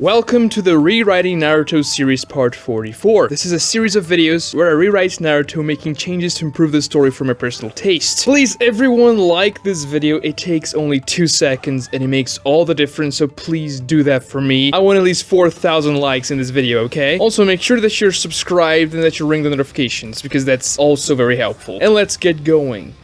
Welcome to the Rewriting Naruto series part 44. This is a series of videos where I rewrite Naruto, making changes to improve the story for my personal taste. Please everyone like this video, it takes only 2 seconds and it makes all the difference, so please do that for me. I want at least 4,000 likes in this video, okay? Also make sure that you're subscribed and that you ring the notifications, because that's also very helpful. And let's get going.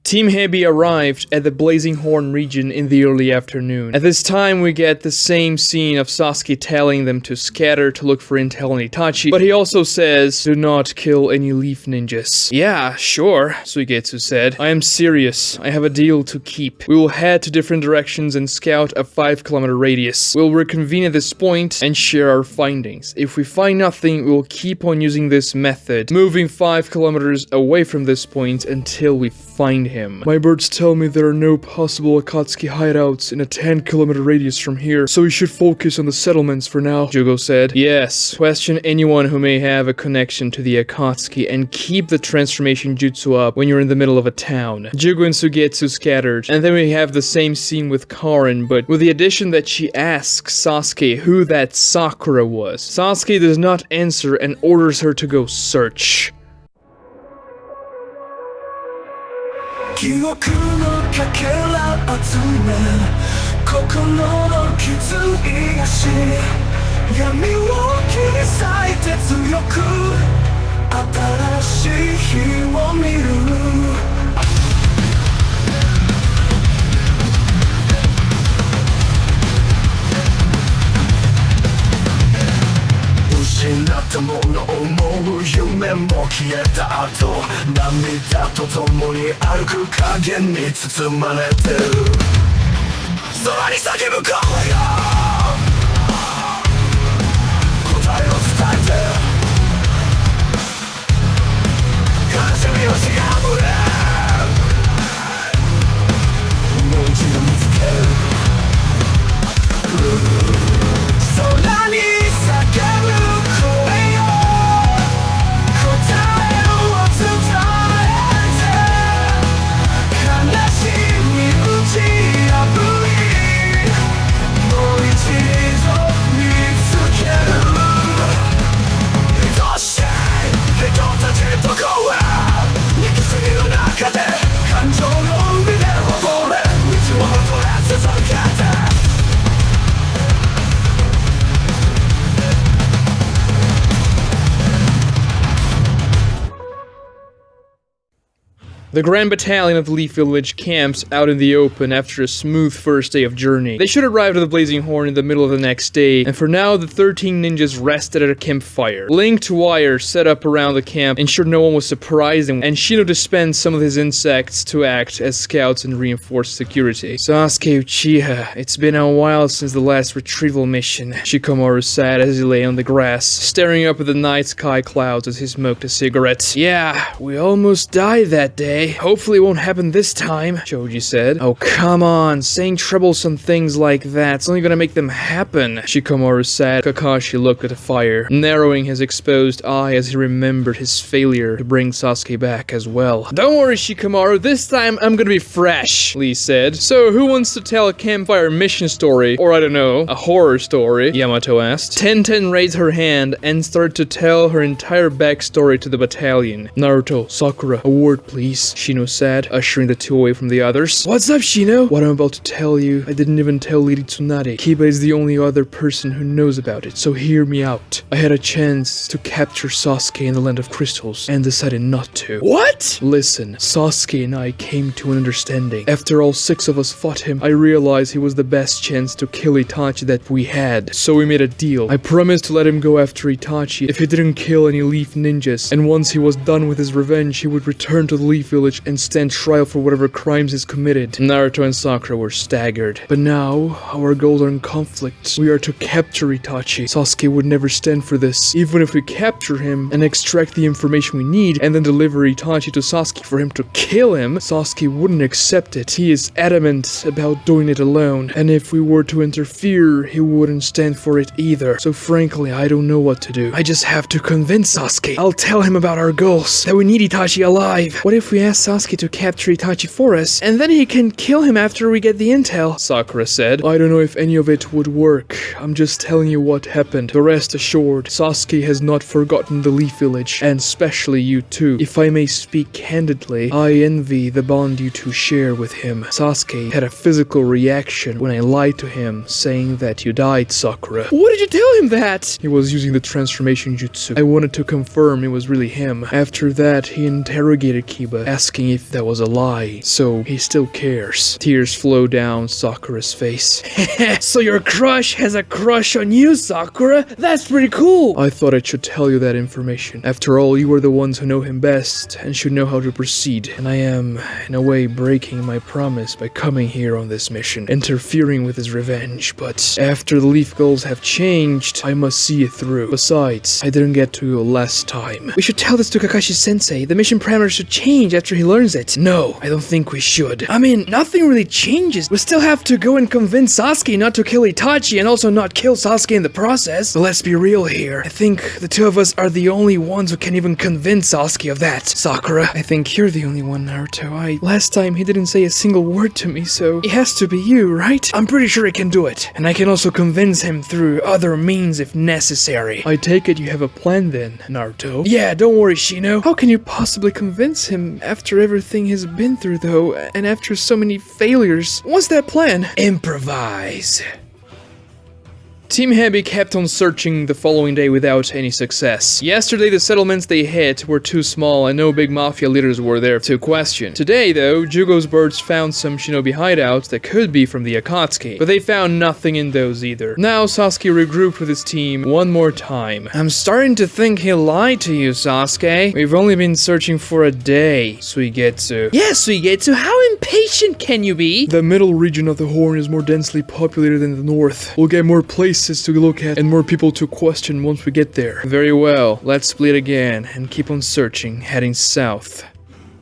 Team Hebi arrived at the Blazing Horn region in the early afternoon. At this time, we get the same scene of Sasuke telling them to scatter to look for intel on Itachi, but he also says, "Do not kill any leaf ninjas." "Yeah, sure," Suigetsu said. "I am serious. I have a deal to keep. We will head to different directions and scout a 5-kilometer radius. We'll reconvene at this point and share our findings. If we find nothing, we will keep on using this method, moving 5 kilometers away from this point until we find him. My birds tell me there are no possible Akatsuki hideouts in a 10-kilometer radius from here, so we should focus on the settlements for now," Jugo said. "Yes, question anyone who may have a connection to the Akatsuki and keep the transformation jutsu up when you're in the middle of a town." Jugo and Suigetsu scattered, and then we have the same scene with Karin, but with the addition that she asks Sasuke who that Sakura was. Sasuke does not answer and orders her to go search. 記憶のかけら集め心の傷癒し闇を切り裂いて強く新しい日を見る失ったものを思う夢も消えた後涙と共に歩く影に包まれてる空に叫ぶ声よ答えを伝えて悲しみをし破れもう一度見つける空に叫ぶThe Grand Battalion of the Leaf Village camps out in the open after a smooth first day of journey. They should arrive at the Blazing Horn in the middle of the next day, and for now the 13 ninjas rested at a campfire. Linked wires set up around the camp ensured no one was surprised, and Shino dispensed some of his insects to act as scouts and reinforce security. "Sasuke Uchiha, it's been a while since the last retrieval mission," Shikamaru said as he lay on the grass, staring up at the night sky clouds as he smoked a cigarette. "Yeah, we almost died that day. Hopefully it won't happen this time," Choji said. "Oh, come on, saying troublesome things like that's only gonna make them happen," Shikamaru said. Kakashi looked at the fire, narrowing his exposed eye as he remembered his failure to bring Sasuke back as well. "Don't worry, Shikamaru, this time I'm gonna be fresh," Lee said. "So who wants to tell a campfire mission story? Or I don't know, a horror story?" Yamato asked. Tenten raised her hand and started to tell her entire backstory to the battalion. "Naruto, Sakura, a word please," Shino said, ushering the two away from the others. "What's up, Shino?" "What I'm about to tell you, I didn't even tell Lady Tsunade. Kiba is the only other person who knows about it, so hear me out. I had a chance to capture Sasuke in the Land of Crystals, and decided not to." "What?" "Listen, Sasuke and I came to an understanding. After all 6 of us fought him, I realized he was the best chance to kill Itachi that we had. So we made a deal. I promised to let him go after Itachi if he didn't kill any Leaf Ninjas, and once he was done with his revenge, he would return to the Leaf Village and stand trial for whatever crimes he's committed." Naruto and Sakura were staggered. "But now, our goals are in conflict. We are to capture Itachi. Sasuke would never stand for this. Even if we capture him and extract the information we need and then deliver Itachi to Sasuke for him to kill him, Sasuke wouldn't accept it. He is adamant about doing it alone. And if we were to interfere, he wouldn't stand for it either. So frankly, I don't know what to do. I just have to convince Sasuke. I'll tell him about our goals, that we need Itachi alive. What if we ask Sasuke to capture Itachi for us, and then he can kill him after we get the intel, Sakura said. I don't know if any of it would work. I'm just telling you what happened. But rest assured, Sasuke has not forgotten the Leaf Village, and especially you too. If I may speak candidly, I envy the bond you two share with him. Sasuke had a physical reaction when I lied to him, saying that you died, Sakura. What did you tell him that? He was using the transformation jutsu. I wanted to confirm it was really him. After that, he interrogated Kiba, asking if that was a lie. So, he still cares. Tears flow down Sakura's face. So your crush has a crush on you, Sakura? That's pretty cool! I thought I should tell you that information. After all, you are the ones who know him best, and should know how to proceed. And I am, in a way, breaking my promise by coming here on this mission, interfering with his revenge. But after the Leaf Goals have changed, I must see it through. Besides, I didn't get to you last time. We should tell this to Kakashi-sensei. The mission parameters should change after he learns it. No, I don't think we should. I mean, nothing really changes. We still have to go and convince Sasuke not to kill Itachi and also not kill Sasuke in the process. But let's be real here. I think the two of us are the only ones who can even convince Sasuke of that. Sakura, I think you're the only one, Naruto. Last time he didn't say a single word to me, so it has to be you, right? I'm pretty sure I can do it. And I can also convince him through other means if necessary. I take it you have a plan then, Naruto? Yeah, don't worry, Shino. How can you possibly convince him after everything he's been through, though, and after so many failures? What's that plan? Improvise. Team Heavy kept on searching the following day without any success. Yesterday, the settlements they hit were too small and no big mafia leaders were there to question. Today, though, Jugo's birds found some shinobi hideouts that could be from the Akatsuki, but they found nothing in those either. Now, Sasuke regrouped with his team one more time. I'm starting to think he lied to you, Sasuke. We've only been searching for a day, Suigetsu. Yes, Suigetsu, how impatient can you be? The middle region of the Horn is more densely populated than the north. We'll get more places to look at and more people to question once we get there. Very well, let's split again and keep on searching, heading south.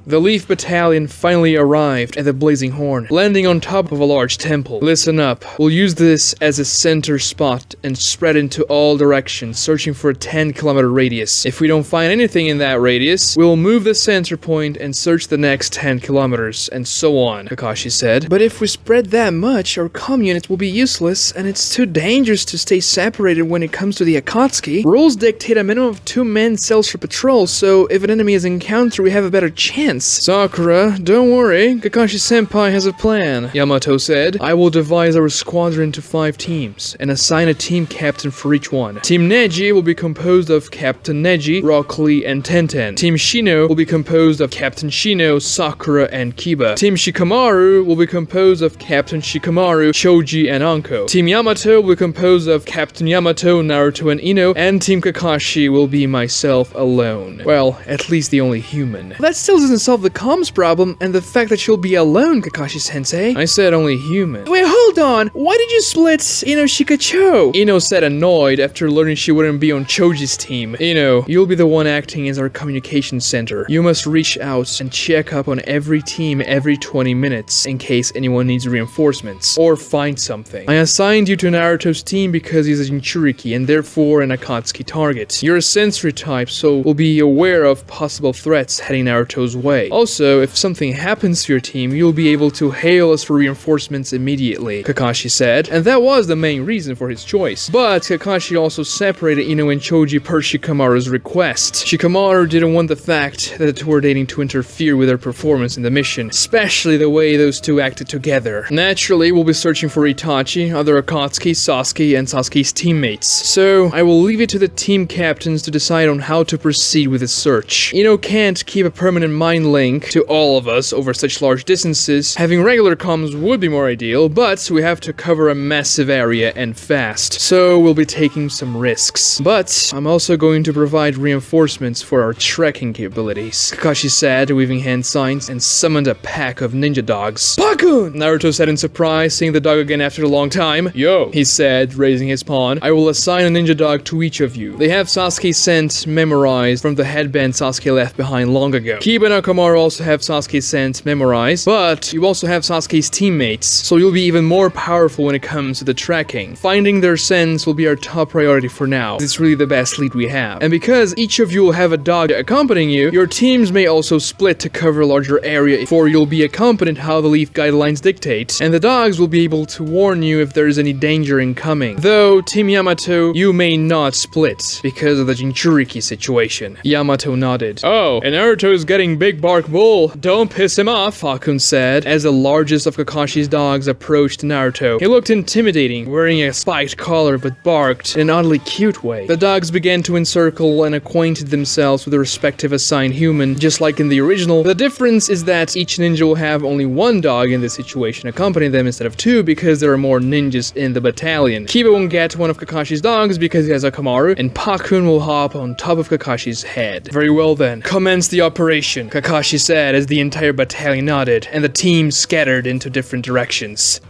The Leaf Battalion finally arrived at the Blazing Horn, landing on top of a large temple. Listen up, we'll use this as a center spot and spread into all directions, searching for a 10-kilometer radius. If we don't find anything in that radius, we'll move the center point and search the next 10 kilometers, and so on, Kakashi said. But if we spread that much, our comm units will be useless, and it's too dangerous to stay separated when it comes to the Akatsuki. Rules dictate a minimum of 2 men cells for patrol, so if an enemy is encountered, we have a better chance. Sakura, don't worry, Kakashi-senpai has a plan, Yamato said. I will devise our squadron into 5 teams, and assign a team captain for each one. Team Neji will be composed of Captain Neji, Rock Lee, and Tenten. Team Shino will be composed of Captain Shino, Sakura, and Kiba. Team Shikamaru will be composed of Captain Shikamaru, Choji, and Anko. Team Yamato will be composed of Captain Yamato, Naruto, and Ino, and Team Kakashi will be myself alone. Well, at least the only human. That still doesn't solve the comms problem and the fact that she'll be alone, Kakashi-sensei. I said only human. Wait, hold on. Why did you split Ino Shikacho? Ino said annoyed after learning she wouldn't be on Choji's team. Ino, you'll be the one acting as our communication center. You must reach out and check up on every team every 20 minutes in case anyone needs reinforcements or find something. I assigned you to Naruto's team because he's a Jinchuriki and therefore an Akatsuki target. You're a sensory type, so we'll be aware of possible threats heading Naruto's way. Also, if something happens to your team, you'll be able to hail us for reinforcements immediately, Kakashi said, and that was the main reason for his choice. But Kakashi also separated Ino and Choji per Shikamaru's request. Shikamaru didn't want the fact that the two were dating to interfere with their performance in the mission, especially the way those two acted together. Naturally, we'll be searching for Itachi, other Akatsuki, Sasuke, and Sasuke's teammates. So, I will leave it to the team captains to decide on how to proceed with the search. Ino can't keep a permanent mind link to all of us over such large distances. Having regular comms would be more ideal, but we have to cover a massive area and fast, so we'll be taking some risks. But I'm also going to provide reinforcements for our trekking capabilities, Kakashi said, waving hand signs, and summoned a pack of ninja dogs. Bakun! Naruto said in surprise, seeing the dog again after a long time. Yo, he said, raising his pawn. I will assign a ninja dog to each of you. They have Sasuke's scent memorized from the headband Sasuke left behind long ago. Kiba and Akamaru also have Sasuke's sense memorized, but you also have Sasuke's teammates, so you'll be even more powerful when it comes to the tracking. Finding their sense will be our top priority for now. It's really the best lead we have. And because each of you will have a dog accompanying you, your teams may also split to cover a larger area, for you'll be accompanied how the leaf guidelines dictate, and the dogs will be able to warn you if there is any danger incoming. Though, Team Yamato, you may not split because of the Jinchuriki situation. Yamato nodded. Oh, and Naruto is getting big bark bull. Don't piss him off, Hakun said, as the largest of Kakashi's dogs approached Naruto. He looked intimidating, wearing a spiked collar but barked in an oddly cute way. The dogs began to encircle and acquainted themselves with the respective assigned human, just like in the original. The difference is that each ninja will have only one dog in this situation accompanying them instead of two because there are more ninjas in the battalion. Kiba won't get one of Kakashi's dogs because he has Akamaru, and Pakun will hop on top of Kakashi's head. Very well then. Commence the operation, Kakashi said as the entire battalion nodded, and the team scattered into different directions.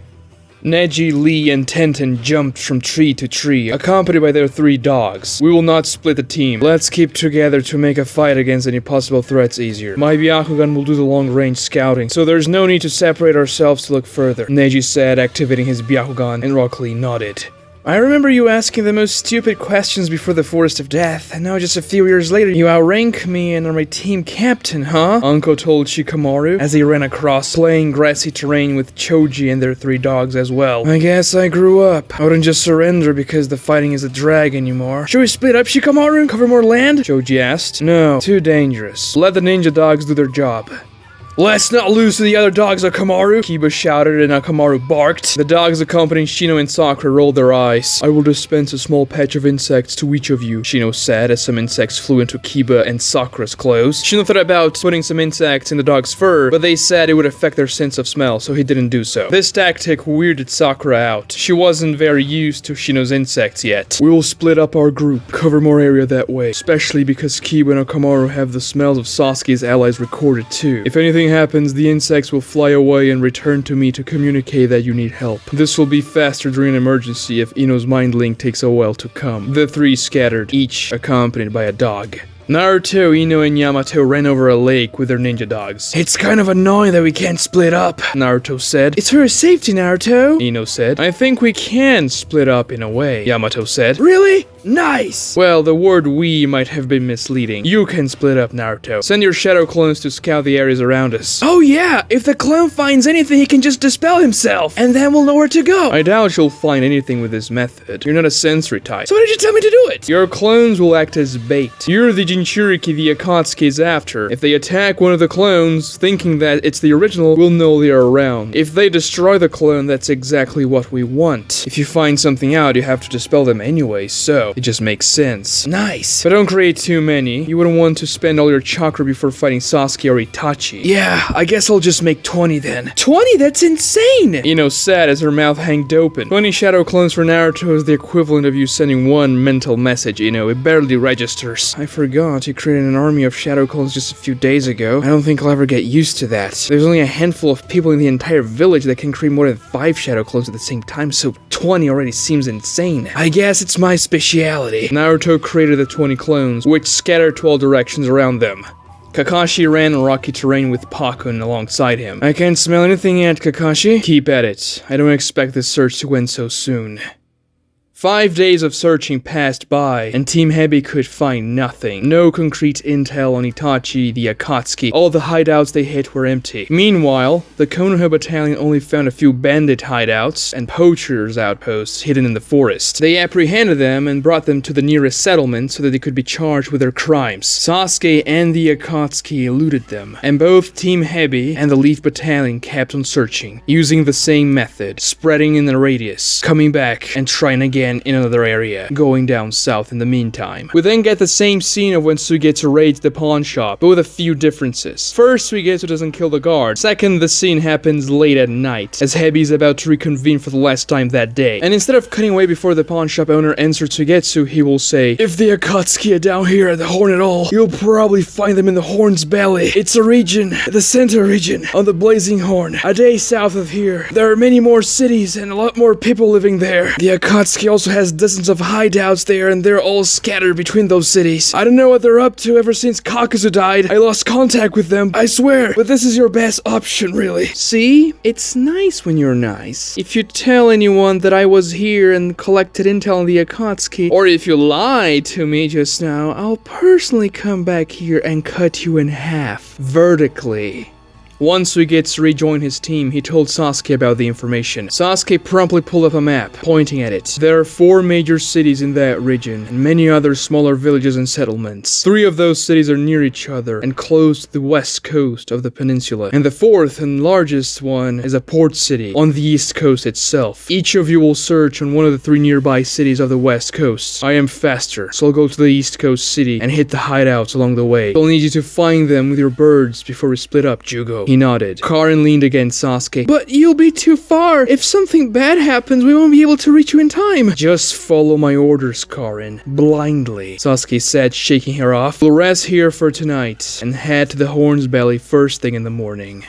Neji, Lee, and Tenten jumped from tree to tree, accompanied by their 3 dogs. We will not split the team. Let's keep together to make a fight against any possible threats easier. My Byakugan will do the long-range scouting, so there's no need to separate ourselves to look further, Neji said, activating his Byakugan, and Rock Lee nodded. I remember you asking the most stupid questions before the Forest of Death, and now just a few years later you outrank me and are my team captain, huh? Anko told Shikamaru as he ran across playing grassy terrain with Choji and their 3 dogs as well. I guess I grew up. I wouldn't just surrender because the fighting is a drag anymore. Should we split up, Shikamaru, and cover more land? Choji asked. No, too dangerous. Let the ninja dogs do their job. Let's not lose to the other dogs, Akamaru! Kiba shouted and Akamaru barked. The dogs accompanying Shino and Sakura rolled their eyes. I will dispense a small patch of insects to each of you, Shino said as some insects flew into Kiba and Sakura's clothes. Shino thought about putting some insects in the dog's fur, but they said it would affect their sense of smell, so he didn't do so. This tactic weirded Sakura out. She wasn't very used to Shino's insects yet. We will split up our group, cover more area that way, especially because Kiba and Akamaru have the smells of Sasuke's allies recorded too. If anything happens, the insects will fly away and return to me to communicate that you need help. This will be faster during an emergency if Ino's mind link takes a while to come. The 3 scattered, each accompanied by a dog. Naruto, Ino, and Yamato ran over a lake with their ninja dogs. It's kind of annoying that we can't split up, Naruto said. It's for your safety, Naruto, Ino said. I think we can split up in a way, Yamato said. Really? Nice! Well, the word we might have been misleading. You can split up, Naruto. Send your shadow clones to scout the areas around us. Oh yeah! If the clone finds anything, he can just dispel himself, and then we'll know where to go. I doubt you'll find anything with this method. You're not a sensory type. So why did you tell me to do it? Your clones will act as bait. You're the Jinchuriki the Akatsuki is after. If they attack one of the clones, thinking that it's the original, we'll know they are around. If they destroy the clone, that's exactly what we want. If you find something out, you have to dispel them anyway, so it just makes sense. Nice. But don't create too many. You wouldn't want to spend all your chakra before fighting Sasuke or Itachi. Yeah, I guess I'll just make 20 then. 20? That's insane! Ino said as her mouth hanged open. 20 shadow clones for Naruto is the equivalent of you sending 1 mental message, Ino. It barely registers. I forgot you created an army of shadow clones just a few days ago. I don't think I'll ever get used to that. There's only a handful of people in the entire village that can create more than 5 shadow clones at the same time, so 20 already seems insane. I guess it's my speciality. Naruto created the 20 clones, which scattered to all directions around them. Kakashi ran in rocky terrain with Pakun alongside him. I can't smell anything yet, Kakashi. Keep at it. I don't expect this search to end so soon. 5 days of searching passed by, and Team Hebi could find nothing. No concrete intel on Itachi, the Akatsuki. All the hideouts they hit were empty. Meanwhile, the Konoha battalion only found a few bandit hideouts and poachers' outposts hidden in the forest. They apprehended them and brought them to the nearest settlement so that they could be charged with their crimes. Sasuke and the Akatsuki eluded them, and both Team Hebi and the Leaf battalion kept on searching, using the same method, spreading in a radius, coming back and trying again in another area, going down south in the meantime. We then get the same scene of when Suigetsu raids the pawn shop, but with a few differences. First, Suigetsu doesn't kill the guard. Second, the scene happens late at night, as Hebi is about to reconvene for the last time that day. And instead of cutting away before the pawn shop owner enters Suigetsu, he will say, "If the Akatsuki are down here at the horn at all, you'll probably find them in the horn's belly. It's a region, the center region, on the blazing horn, a day south of here. There are many more cities and a lot more people living there. The Akatsuki also also has dozens of hideouts there, and they're all scattered between those cities. I don't know what they're up to ever since Kakuzu died. I lost contact with them, I swear. But this is your best option, really. See? It's nice when you're nice. If you tell anyone that I was here and collected intel on the Akatsuki, or if you lied to me just now, I'll personally come back here and cut you in half, vertically. Once we get to rejoin his team, he told Sasuke about the information. Sasuke promptly pulled up a map, pointing at it. There are 4 major cities in that region, and many other smaller villages and settlements. 3 of those cities are near each other, and close to the west coast of the peninsula. And the 4th and largest one is a port city, on the east coast itself. Each of you will search on one of the 3 nearby cities of the west coast. I am faster, so I'll go to the east coast city and hit the hideouts along the way. I'll need you to find them with your birds before we split up, Jugo. He nodded. Karin leaned against Sasuke. But you'll be too far. If something bad happens, we won't be able to reach you in time. Just follow my orders, Karin. Blindly, Sasuke said, shaking her off. We'll rest here for tonight and head to the Horn's Belly first thing in the morning.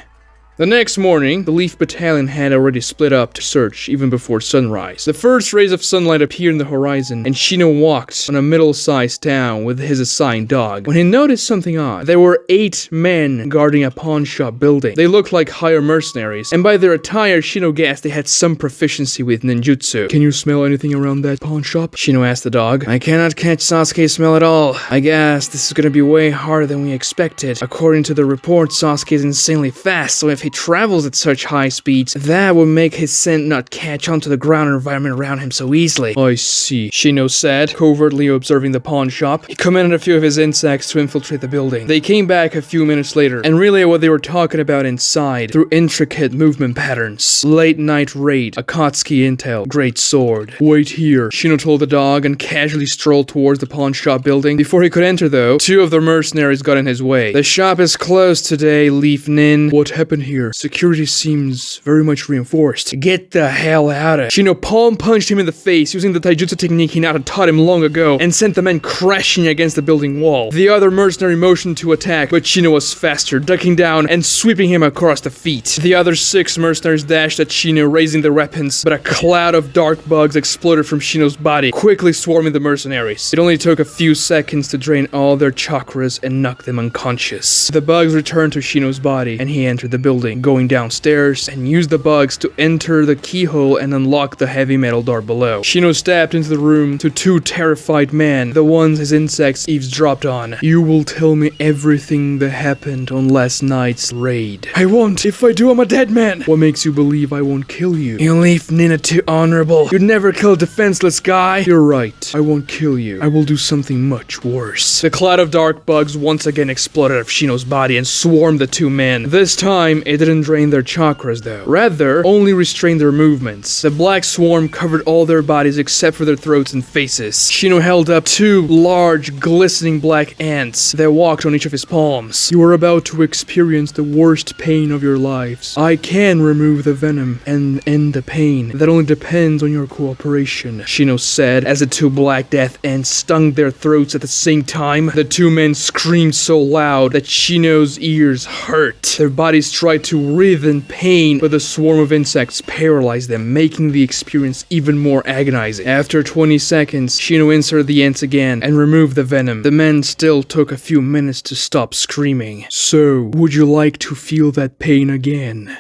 The next morning, the Leaf Battalion had already split up to search even before sunrise. The first rays of sunlight appeared in the horizon, and Shino walked on a middle-sized town with his assigned dog. When he noticed something odd, there were 8 men guarding a pawn shop building. They looked like higher mercenaries, and by their attire, Shino guessed they had some proficiency with ninjutsu. Can you smell anything around that pawn shop? Shino asked the dog. I cannot catch Sasuke's smell at all. I guess this is gonna be way harder than we expected. According to the report, Sasuke is insanely fast, so if he travels at such high speeds, that would make his scent not catch onto the ground environment around him so easily. I see, Shino said, covertly observing the pawn shop. He commanded a few of his insects to infiltrate the building. They came back a few minutes later and relayed what they were talking about inside through intricate movement patterns. Late night raid, Akatsuki intel, great sword. Wait here, Shino told the dog and casually strolled towards the pawn shop building. Before he could enter though, 2 of the mercenaries got in his way. The shop is closed today, Leaf Nin. What happened here? Security seems very much reinforced. Get the hell out of it. Shino palm punched him in the face using the taijutsu technique he had taught him long ago and sent the men crashing against the building wall. The other mercenary motioned to attack, but Shino was faster, ducking down and sweeping him across the feet. The other 6 mercenaries dashed at Shino, raising their weapons, but a cloud of dark bugs exploded from Shino's body, quickly swarming the mercenaries. It only took a few seconds to drain all their chakras and knock them unconscious. The bugs returned to Shino's body, and he entered the building, going downstairs and used the bugs to enter the keyhole and unlock the heavy metal door below. Shino stepped into the room to 2 terrified men, the ones his insects eavesdropped on. You will tell me everything that happened on last night's raid. I won't. If I do, I'm a dead man. What makes you believe I won't kill you? You leave Nina too honorable. You'd never kill a defenseless guy. You're right. I won't kill you. I will do something much worse. The cloud of dark bugs once again exploded out of Shino's body and swarmed the 2 men. This time, it didn't drain their chakras though. Rather, only restrained their movements. The black swarm covered all their bodies except for their throats and faces. Shino held up 2 large, glistening black ants that walked on each of his palms. You are about to experience the worst pain of your lives. I can remove the venom and end the pain. That only depends on your cooperation, Shino said as the 2 black death ants stung their throats at the same time. The 2 men screamed so loud that Shino's ears hurt. Their bodies tried to writhe in pain, but the swarm of insects paralyzed them, making the experience even more agonizing. After 20 seconds, Shino inserted the ants again and removed the venom. The men still took a few minutes to stop screaming. So, would you like to feel that pain again?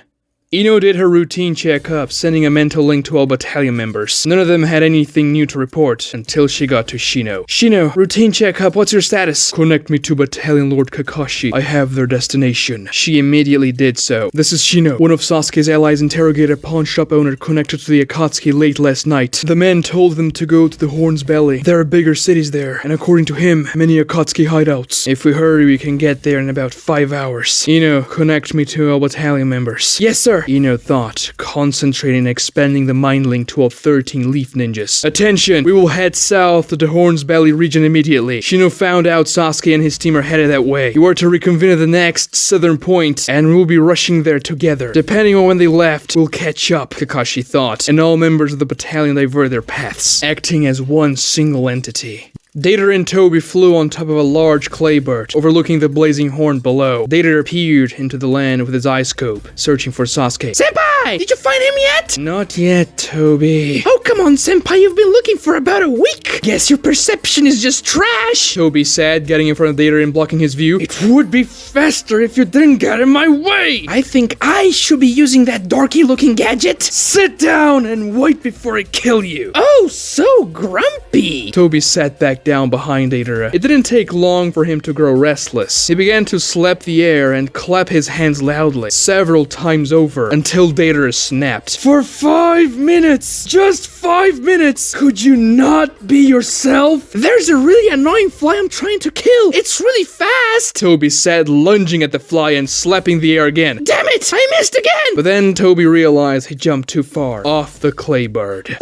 Ino did her routine checkup, sending a mental link to all battalion members. None of them had anything new to report until she got to Shino. Shino, routine checkup, what's your status? Connect me to Battalion Lord Kakashi. I have their destination. She immediately did so. This is Shino. One of Sasuke's allies interrogated a pawn shop owner connected to the Akatsuki late last night. The men told them to go to the Horn's Belly. There are bigger cities there, and according to him, many Akatsuki hideouts. If we hurry, we can get there in about 5 hours. Ino, connect me to all battalion members. Yes, sir. Ino thought, concentrating and expanding the mind link to all 13 leaf ninjas. Attention! We will head south to the Horn's Belly region immediately. Shino found out Sasuke and his team are headed that way. You are to reconvene at the next southern point, and we will be rushing there together. Depending on when they left, we'll catch up, Kakashi thought, and all members of the battalion diverted their paths, acting as one single entity. Data and Toby flew on top of a large claybird, overlooking the blazing horn below. Data peered into the land with his eye scope, searching for Sasuke. Senpai! Did you find him yet? Not yet, Toby. Oh, come on, Senpai, you've been looking for about a week. Guess your perception is just trash, Toby said, getting in front of Data and blocking his view. It would be faster if you didn't get in my way. I think I should be using that dorky-looking gadget. Sit down and wait before I kill you. Oh, so grumpy. Toby sat back down behind Data. It didn't take long for him to grow restless. He began to slap the air and clap his hands loudly, several times over, until Data snapped. For 5 minutes! Just 5 minutes! Could you not be yourself? There's a really annoying fly I'm trying to kill. It's really fast, Toby said, lunging at the fly and slapping the air again. Damn it! I missed again! But then Toby realized he jumped too far off the claybird.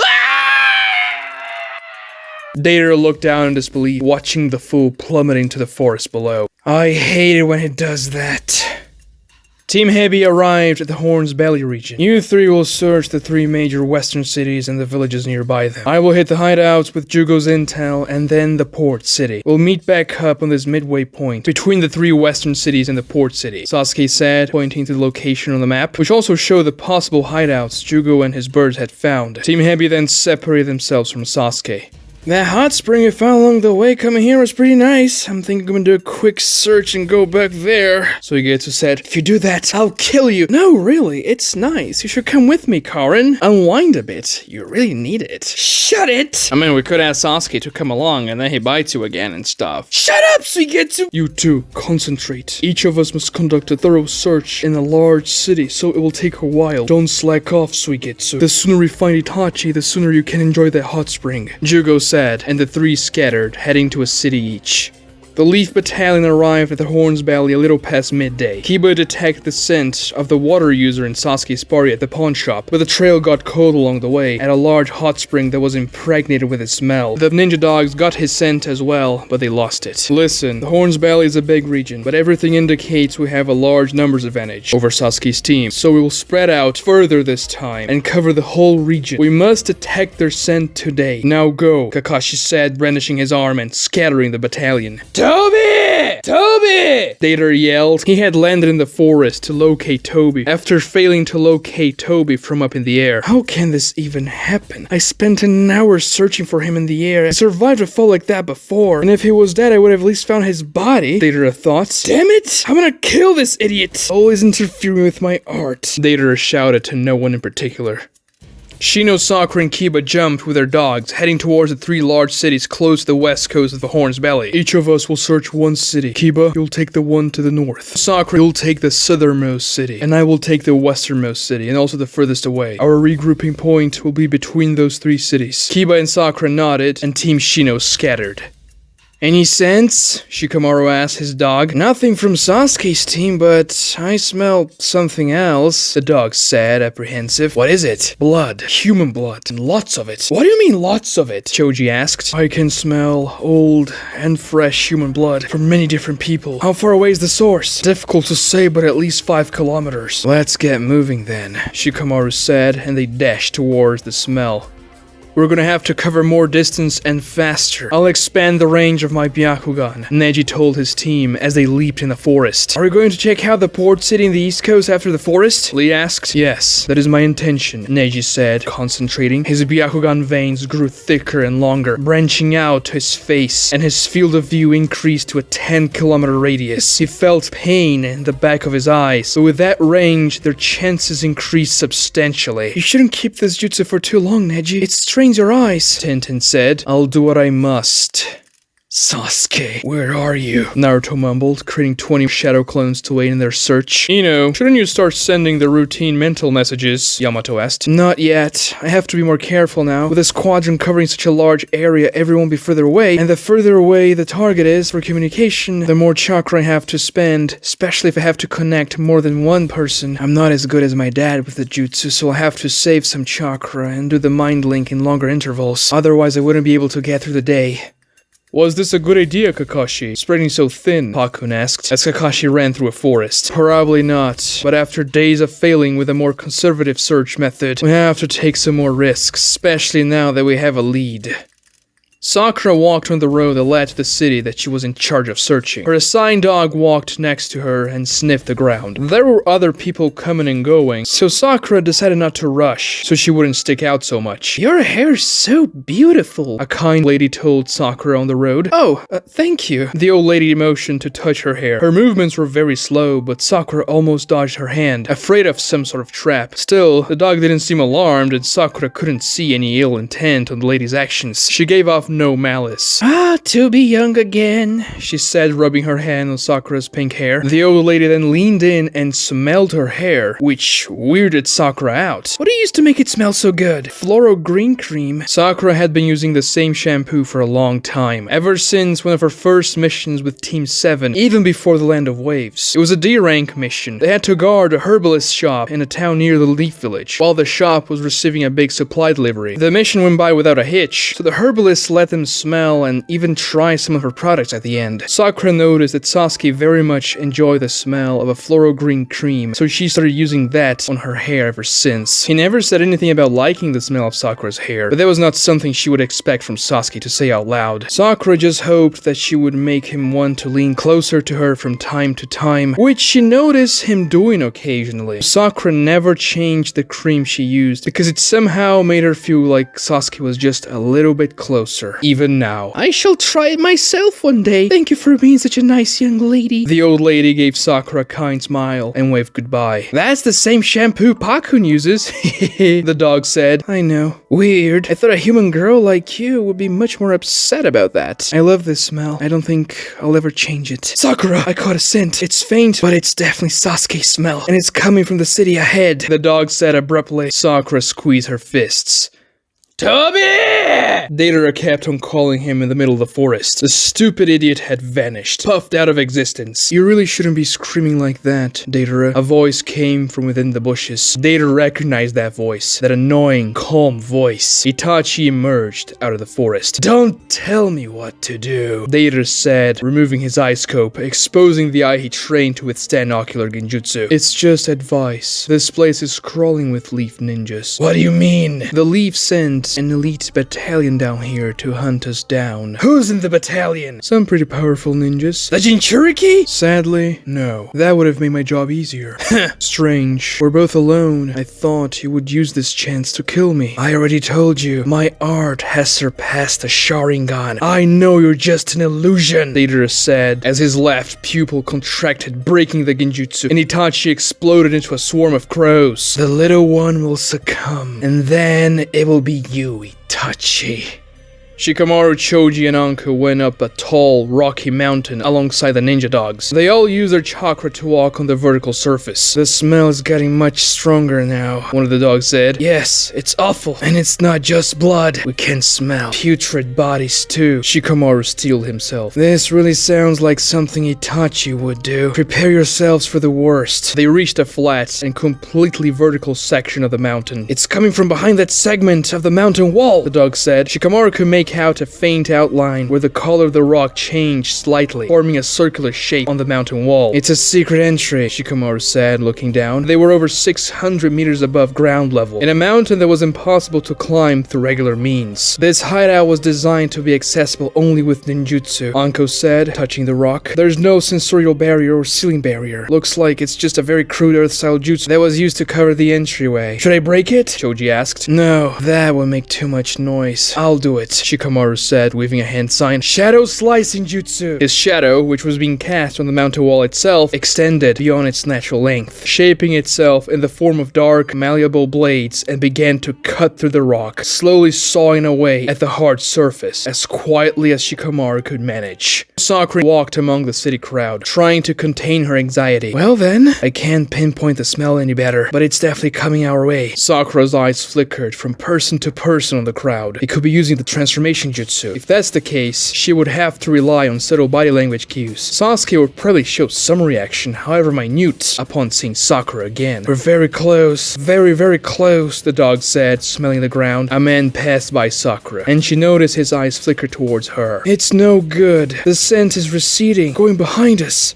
Data looked down in disbelief, watching the fool plummeting to the forest below. I hate it when it does that. Team Heavy arrived at the Horn's Belly region. You three will search the 3 major western cities and the villages nearby them. I will hit the hideouts with Jugo's intel and then the port city. We'll meet back up on this midway point between the 3 western cities and the port city, Sasuke said, pointing to the location on the map, which also showed the possible hideouts Jugo and his birds had found. Team Heavy then separated themselves from Sasuke. That hot spring we found along the way coming here was pretty nice. I'm thinking I'm gonna do a quick search and go back there. Suigetsu said, if you do that, I'll kill you. No, really, it's nice. You should come with me, Karin. Unwind a bit. You really need it. Shut it! I mean, we could ask Sasuke to come along and then he bites you again and stuff. Shut up, Suigetsu! You two, concentrate. Each of us must conduct a thorough search in a large city, so it will take a while. Don't slack off, Suigetsu. The sooner we find Itachi, the sooner you can enjoy that hot spring. Jugo said, and the 3 scattered, heading to a city each. The Leaf Battalion arrived at the Horn's Belly a little past midday. Kiba detected the scent of the water user in Sasuke's party at the pawn shop, but the trail got cold along the way at a large hot spring that was impregnated with its smell. The ninja dogs got his scent as well, but they lost it. Listen, the Horn's Belly is a big region, but everything indicates we have a large numbers advantage over Sasuke's team, so we will spread out further this time and cover the whole region. We must detect their scent today. Now go, Kakashi said, brandishing his arm and scattering the battalion. Toby! Toby! Data yelled. He had landed in the forest to locate Toby, after failing to locate Toby from up in the air. How can this even happen? I spent an hour searching for him in the air. I survived a fall like that before, and if he was dead, I would have at least found his body. Data thought. Damn it! I'm gonna kill this idiot! Always interfering with my art. Data shouted to no one in particular. Shino, Sakura, and Kiba jumped with their dogs, heading towards the 3 large cities close to the west coast of the Horn's Belly. Each of us will search one city. Kiba, you'll take the one to the north. Sakura, you'll take the southernmost city. And I will take the westernmost city, and also the furthest away. Our regrouping point will be between those 3 cities. Kiba and Sakura nodded, and Team Shino scattered. Any sense? Shikamaru asked his dog. Nothing from Sasuke's team, but I smell something else, the dog said, apprehensive. What is it? Blood. Human blood. And lots of it. What do you mean lots of it? Choji asked. I can smell old and fresh human blood from many different people. How far away is the source? Difficult to say, but at least 5 kilometers. Let's get moving then, Shikamaru said, and they dashed towards the smell. We're gonna have to cover more distance and faster. I'll expand the range of my Byakugan, Neji told his team as they leaped in the forest. Are you going to check out the port city in the east coast after the forest? Lee asked. Yes, that is my intention, Neji said, concentrating. His Byakugan veins grew thicker and longer, branching out to his face, and his field of view increased to a 10-kilometer radius. He felt pain in the back of his eyes, but with that range, their chances increased substantially. You shouldn't keep this jutsu for too long, Neji. It strains your eyes, Tenten said. I'll do what I must. Sasuke, where are you? Naruto mumbled, creating 20 shadow clones to aid in their search. Ino, shouldn't you start sending the routine mental messages? Yamato asked. Not yet. I have to be more careful now. With a squadron covering such a large area, everyone will be further away, and the further away the target is for communication, the more chakra I have to spend, especially if I have to connect more than one person. I'm not as good as my dad with the jutsu, so I'll have to save some chakra and do the mind link in longer intervals. Otherwise, I wouldn't be able to get through the day. Was this a good idea, Kakashi? Spreading so thin, Pakun asked, as Kakashi ran through a forest. Probably not, but after days of failing with a more conservative search method, we have to take some more risks, especially now that we have a lead. Sakura walked on the road that led to the city that she was in charge of searching. Her assigned dog walked next to her and sniffed the ground. There were other people coming and going, so Sakura decided not to rush, so she wouldn't stick out so much. "Your hair's so beautiful," a kind lady told Sakura on the road. "Oh, thank you." The old lady motioned to touch her hair. Her movements were very slow, but Sakura almost dodged her hand, afraid of some sort of trap. Still, the dog didn't seem alarmed, and Sakura couldn't see any ill intent on the lady's actions. She gave off no malice. "Ah, to be young again," she said, rubbing her hand on Sakura's pink hair. The old lady then leaned in and smelled her hair, which weirded Sakura out. "What do you use to make it smell so good?" "Floral green cream." Sakura had been using the same shampoo for a long time, ever since one of her first missions with Team 7, even before the Land of Waves. It was a D-rank mission. They had to guard a herbalist shop in a town near the Leaf Village, while the shop was receiving a big supply delivery. The mission went by without a hitch, so the herbalist let them smell and even try some of her products at the end. Sakura noticed that Sasuke very much enjoyed the smell of a floral green cream, so she started using that on her hair ever since. He never said anything about liking the smell of Sakura's hair, but that was not something she would expect from Sasuke to say out loud. Sakura just hoped that she would make him want to lean closer to her from time to time, which she noticed him doing occasionally. Sakura never changed the cream she used because it somehow made her feel like Sasuke was just a little bit closer, even now. "I shall try it myself one day. Thank you for being such a nice young lady." The old lady gave Sakura a kind smile and waved goodbye. "That's the same shampoo Pakun uses," the dog said. "I know. Weird. I thought a human girl like you would be much more upset about that. I love this smell. I don't think I'll ever change it." "Sakura, I caught a scent. It's faint, but it's definitely Sasuke's smell, and it's coming from the city ahead," the dog said abruptly. Sakura squeezed her fists. "Toby!" Deidara kept on calling him in the middle of the forest. The stupid idiot had vanished, puffed out of existence. "You really shouldn't be screaming like that, Deidara." A voice came from within the bushes. Deidara recognized that voice, that annoying, calm voice. Itachi emerged out of the forest. "Don't tell me what to do," Deidara said, removing his eye scope, exposing the eye he trained to withstand ocular genjutsu. "It's just advice. This place is crawling with leaf ninjas." "What do you mean?" "The leaf sent an elite battalion down here to hunt us down." "Who's in the battalion?" "Some pretty powerful ninjas." "The Jinchuriki?" "Sadly, no. That would have made my job easier." "Strange. We're both alone. I thought you would use this chance to kill me." "I already told you. My art has surpassed the Sharingan. I know you're just an illusion," Deidara said, as his left pupil contracted, breaking the genjutsu, and Itachi exploded into a swarm of crows. "The little one will succumb, and then it will be you, Itachi." Shikamaru, Choji, and Anko went up a tall, rocky mountain alongside the ninja dogs. They all used their chakra to walk on the vertical surface. "The smell is getting much stronger now," one of the dogs said. "Yes, it's awful. And it's not just blood. We can smell putrid bodies too." Shikamaru steeled himself. "This really sounds like something Itachi would do. Prepare yourselves for the worst." They reached a flat and completely vertical section of the mountain. "It's coming from behind that segment of the mountain wall," the dog said. Shikamaru could make out a faint outline where the color of the rock changed slightly, forming a circular shape on the mountain wall. "It's a secret entry," Shikamaru said, looking down. They were over 600 meters above ground level, in a mountain that was impossible to climb through regular means. "This hideout was designed to be accessible only with ninjutsu," Anko said, touching the rock. "There's no sensorial barrier or ceiling barrier. Looks like it's just a very crude earth-style jutsu that was used to cover the entryway." "Should I break it?" Choji asked. "No, that would make too much noise. I'll do it," Shikamaru said, waving a hand sign. "Shadow slicing jutsu!" His shadow, which was being cast on the mountain wall itself, extended beyond its natural length, shaping itself in the form of dark, malleable blades, and began to cut through the rock, slowly sawing away at the hard surface, as quietly as Shikamaru could manage. Sakura walked among the city crowd, trying to contain her anxiety. "Well then, I can't pinpoint the smell any better, but it's definitely coming our way." Sakura's eyes flickered from person to person on the crowd. It could be using the transformation jutsu. If that's the case, she would have to rely on subtle body language cues. Sasuke would probably show some reaction, however minute, upon seeing Sakura again. "We're very close. Very, very close," the dog said, smelling the ground. A man passed by Sakura, and she noticed his eyes flicker towards her. "It's no good. The scent is receding, going behind us."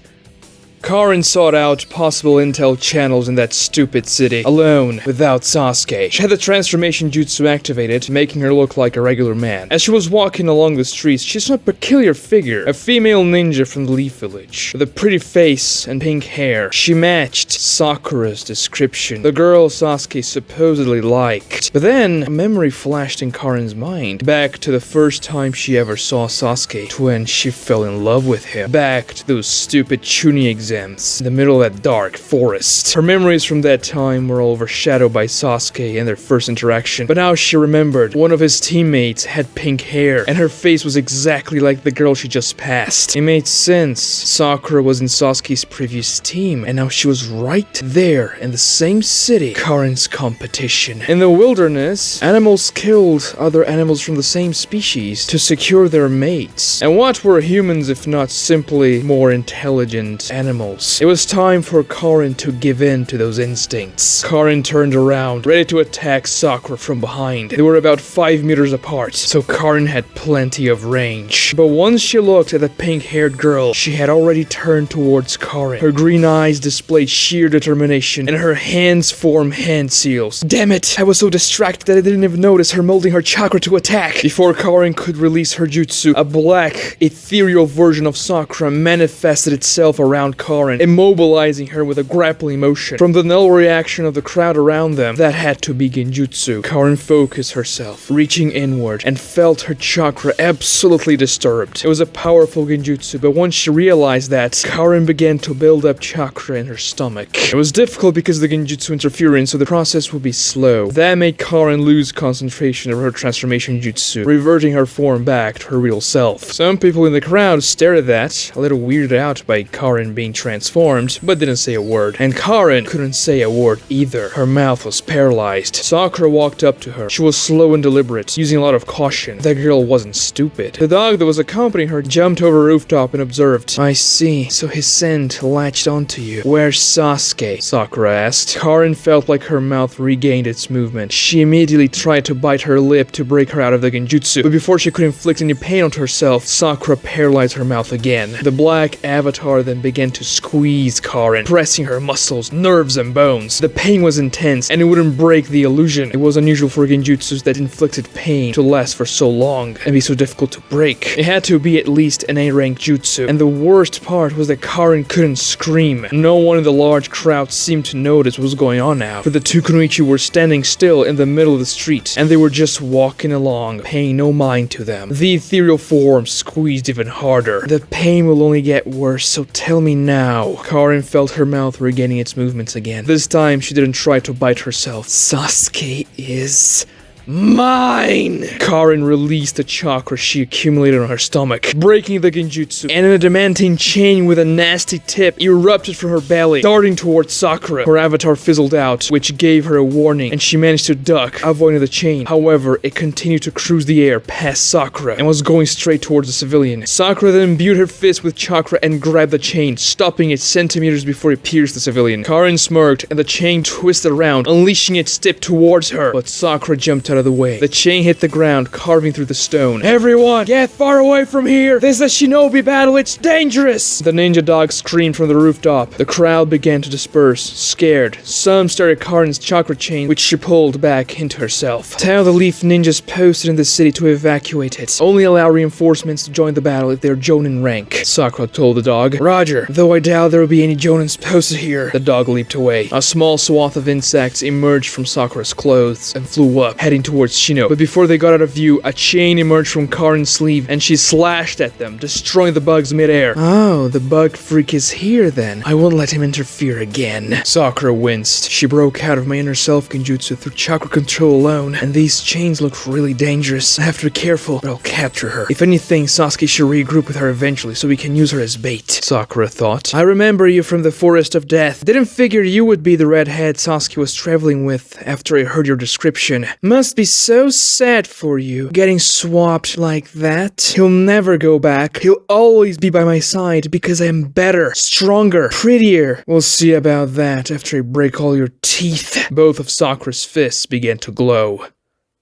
Karin sought out possible intel channels in that stupid city, alone, without Sasuke. She had the transformation jutsu activated, making her look like a regular man. As she was walking along the streets, she saw a peculiar figure, a female ninja from the Leaf Village, with a pretty face and pink hair. She matched Sakura's description, the girl Sasuke supposedly liked. But then, a memory flashed in Karin's mind, back to the first time she ever saw Sasuke, to when she fell in love with him, back to those stupid Chunin exams, in the middle of that dark forest. Her memories from that time were all overshadowed by Sasuke and their first interaction, but now she remembered one of his teammates had pink hair, and her face was exactly like the girl she just passed. It made sense. Sakura was in Sasuke's previous team, and now she was right there in the same city. Karin's competition. In the wilderness, animals killed other animals from the same species to secure their mates. And what were humans if not simply more intelligent animals? It was time for Karin to give in to those instincts. Karin turned around, ready to attack Sakura from behind. They were about 5 meters apart, so Karin had plenty of range. But once she looked at the pink-haired girl, she had already turned towards Karin. Her green eyes displayed sheer determination, and her hands formed hand seals. Damn it! I was so distracted that I didn't even notice her molding her chakra to attack. Before Karin could release her jutsu, a black, ethereal version of Sakura manifested itself around Karin, immobilizing her with a grappling motion. From the null reaction of the crowd around them, that had to be genjutsu. Karin focused herself, reaching inward, and felt her chakra absolutely disturbed. It was a powerful genjutsu, but once she realized that, Karin began to build up chakra in her stomach. It was difficult because of the genjutsu interference, so the process would be slow. That made Karin lose concentration of her transformation jutsu, reverting her form back to her real self. Some people in the crowd stared at that, a little weirded out by Karin being transformed, but didn't say a word. And Karin couldn't say a word either. Her mouth was paralyzed. Sakura walked up to her. She was slow and deliberate, using a lot of caution. That girl wasn't stupid. The dog that was accompanying her jumped over a rooftop and observed. I see, so his scent latched onto you. Where's Sasuke? Sakura asked. Karin felt like her mouth regained its movement. She immediately tried to bite her lip to break her out of the genjutsu, but before she could inflict any pain onto herself, Sakura paralyzed her mouth again. The black avatar then began to squeeze Karin, pressing her muscles, nerves, and bones. The pain was intense, and it wouldn't break the illusion. It was unusual for genjutsus that inflicted pain to last for so long and be so difficult to break. It had to be at least an A-rank jutsu, and the worst part was that Karin couldn't scream. No one in the large crowd seemed to notice what was going on now, for the two kunoichi were standing still in the middle of the street, and they were just walking along, paying no mind to them. The ethereal form squeezed even harder. The pain will only get worse, so tell me now. Karin felt her mouth regaining its movements again. This time, she didn't try to bite herself. Sasuke is mine! Karin released the chakra she accumulated on her stomach, breaking the genjutsu, and an adamantine chain with a nasty tip erupted from her belly, darting towards Sakura. Her avatar fizzled out, which gave her a warning, and she managed to duck, avoiding the chain. However, it continued to cruise the air past Sakura, and was going straight towards the civilian. Sakura then imbued her fist with chakra and grabbed the chain, stopping it centimeters before it pierced the civilian. Karin smirked, and the chain twisted around, unleashing its tip towards her, but Sakura jumped out of the way. The chain hit the ground, carving through the stone. Everyone, get far away from here! This is a shinobi battle, it's dangerous! The ninja dog screamed from the rooftop. The crowd began to disperse, scared. Some started Karin's chakra chain, which she pulled back into herself. Tell the leaf ninjas posted in the city to evacuate it. Only allow reinforcements to join the battle if they're jonin rank, Sakura told the dog. Roger, though I doubt there will be any jonins posted here. The dog leaped away. A small swath of insects emerged from Sakura's clothes and flew up, heading towards Shino. But before they got out of view, a chain emerged from Karin's sleeve, and she slashed at them, destroying the bugs midair. Oh, the bug freak is here then. I won't let him interfere again. Sakura winced. She broke out of my inner self genjutsu through chakra control alone, and these chains look really dangerous. I have to be careful, but I'll capture her. If anything, Sasuke should regroup with her eventually so we can use her as bait, Sakura thought. I remember you from the Forest of Death. Didn't figure you would be the redhead Sasuke was traveling with after I heard your description. Must be so sad for you, getting swapped like that. He'll never go back. He'll always be by my side because I am better, stronger, prettier. We'll see about that after I break all your teeth. Both of Sakura's fists began to glow.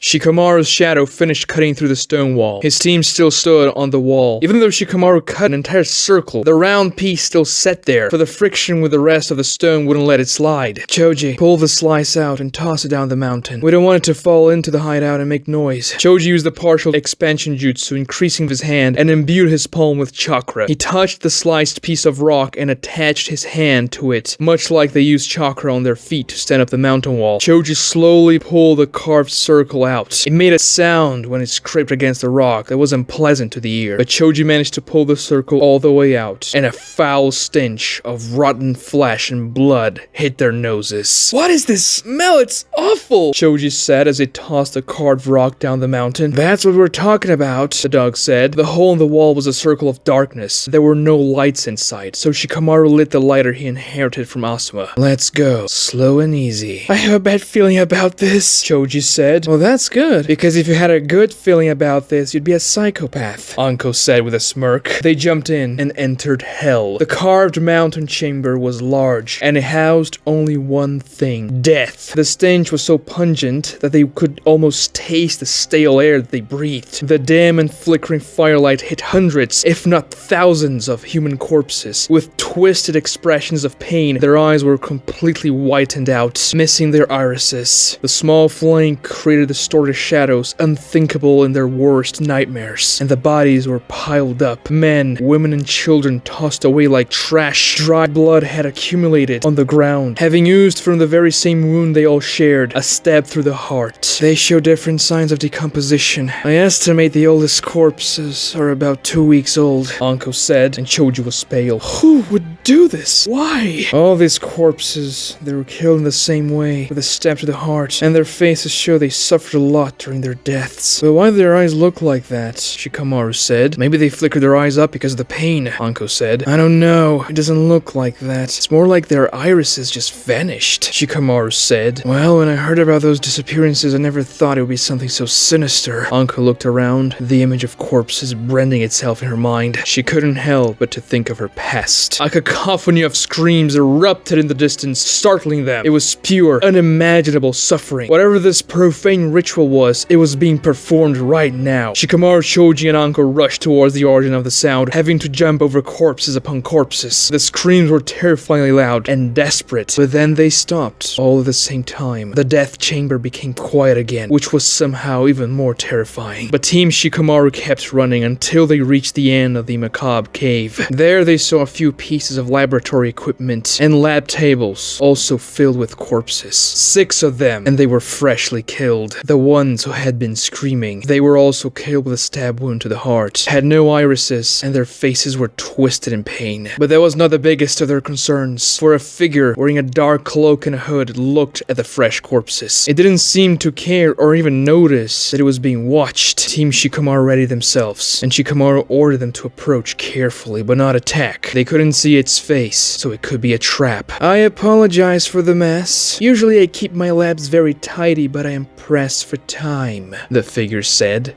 Shikamaru's shadow finished cutting through the stone wall. His team still stood on the wall. Even though Shikamaru cut an entire circle, the round piece still sat there, for the friction with the rest of the stone wouldn't let it slide. Choji, pull the slice out and toss it down the mountain. We don't want it to fall into the hideout and make noise. Choji used the partial expansion jutsu, increasing his hand, and imbued his palm with chakra. He touched the sliced piece of rock and attached his hand to it, much like they used chakra on their feet to stand up the mountain wall. Choji slowly pulled the carved circle out. It made a sound when it scraped against the rock that wasn't pleasant to the ear, but Choji managed to pull the circle all the way out, and a foul stench of rotten flesh and blood hit their noses. What is this smell? It's awful, Choji said as he tossed the carved rock down the mountain. That's what we're talking about, the dog said. The hole in the wall was a circle of darkness. There were no lights in sight, so Shikamaru lit the lighter he inherited from Asuma. Let's go, slow and easy. I have a bad feeling about this, Choji said. Well, that's good, because if you had a good feeling about this, you'd be a psychopath, Anko said with a smirk. They jumped in and entered hell. The carved mountain chamber was large, and it housed only one thing: death. The stench was so pungent that they could almost taste the stale air that they breathed. The dim and flickering firelight hit hundreds, if not thousands, of human corpses. With twisted expressions of pain, their eyes were completely whitened out, missing their irises. The small flame created distorted shadows unthinkable in their worst nightmares, and the bodies were piled up. Men, women, and children tossed away like trash. Dry blood had accumulated on the ground, having oozed from the very same wound they all shared, a stab through the heart. They show different signs of decomposition. I estimate the oldest corpses are about 2 weeks old, Anko said, and Choji was pale. Who would do this? Why? All these corpses, they were killed in the same way, with a stab to the heart, and their faces show they suffered a lot during their deaths. But why do their eyes look like that? Shikamaru said. Maybe they flickered their eyes up because of the pain, Anko said. I don't know. It doesn't look like that. It's more like their irises just vanished, Shikamaru said. Well, when I heard about those disappearances, I never thought it would be something so sinister. Anko looked around, the image of corpses branding itself in her mind. She couldn't help but to think of her past. A cacophony of screams erupted in the distance, startling them. It was pure, unimaginable suffering. Whatever this profane ritual was, it was being performed right now. Shikamaru, Choji, and Anko rushed towards the origin of the sound, having to jump over corpses upon corpses. The screams were terrifyingly loud and desperate, but then they stopped, all at the same time. The death chamber became quiet again, which was somehow even more terrifying. But Team Shikamaru kept running until they reached the end of the macabre cave. There they saw a few pieces of laboratory equipment and lab tables, also filled with corpses. 6 of them, and they were freshly killed. The ones who had been screaming, they were also killed with a stab wound to the heart, had no irises, and their faces were twisted in pain. But that was not the biggest of their concerns, for a figure wearing a dark cloak and a hood looked at the fresh corpses. It didn't seem to care or even notice that it was being watched. Team Shikamaru readied themselves, and Shikamaru ordered them to approach carefully but not attack. They couldn't see its face, so it could be a trap. I apologize for the mess. Usually I keep my labs very tidy, but I am pressed for time, the figure said.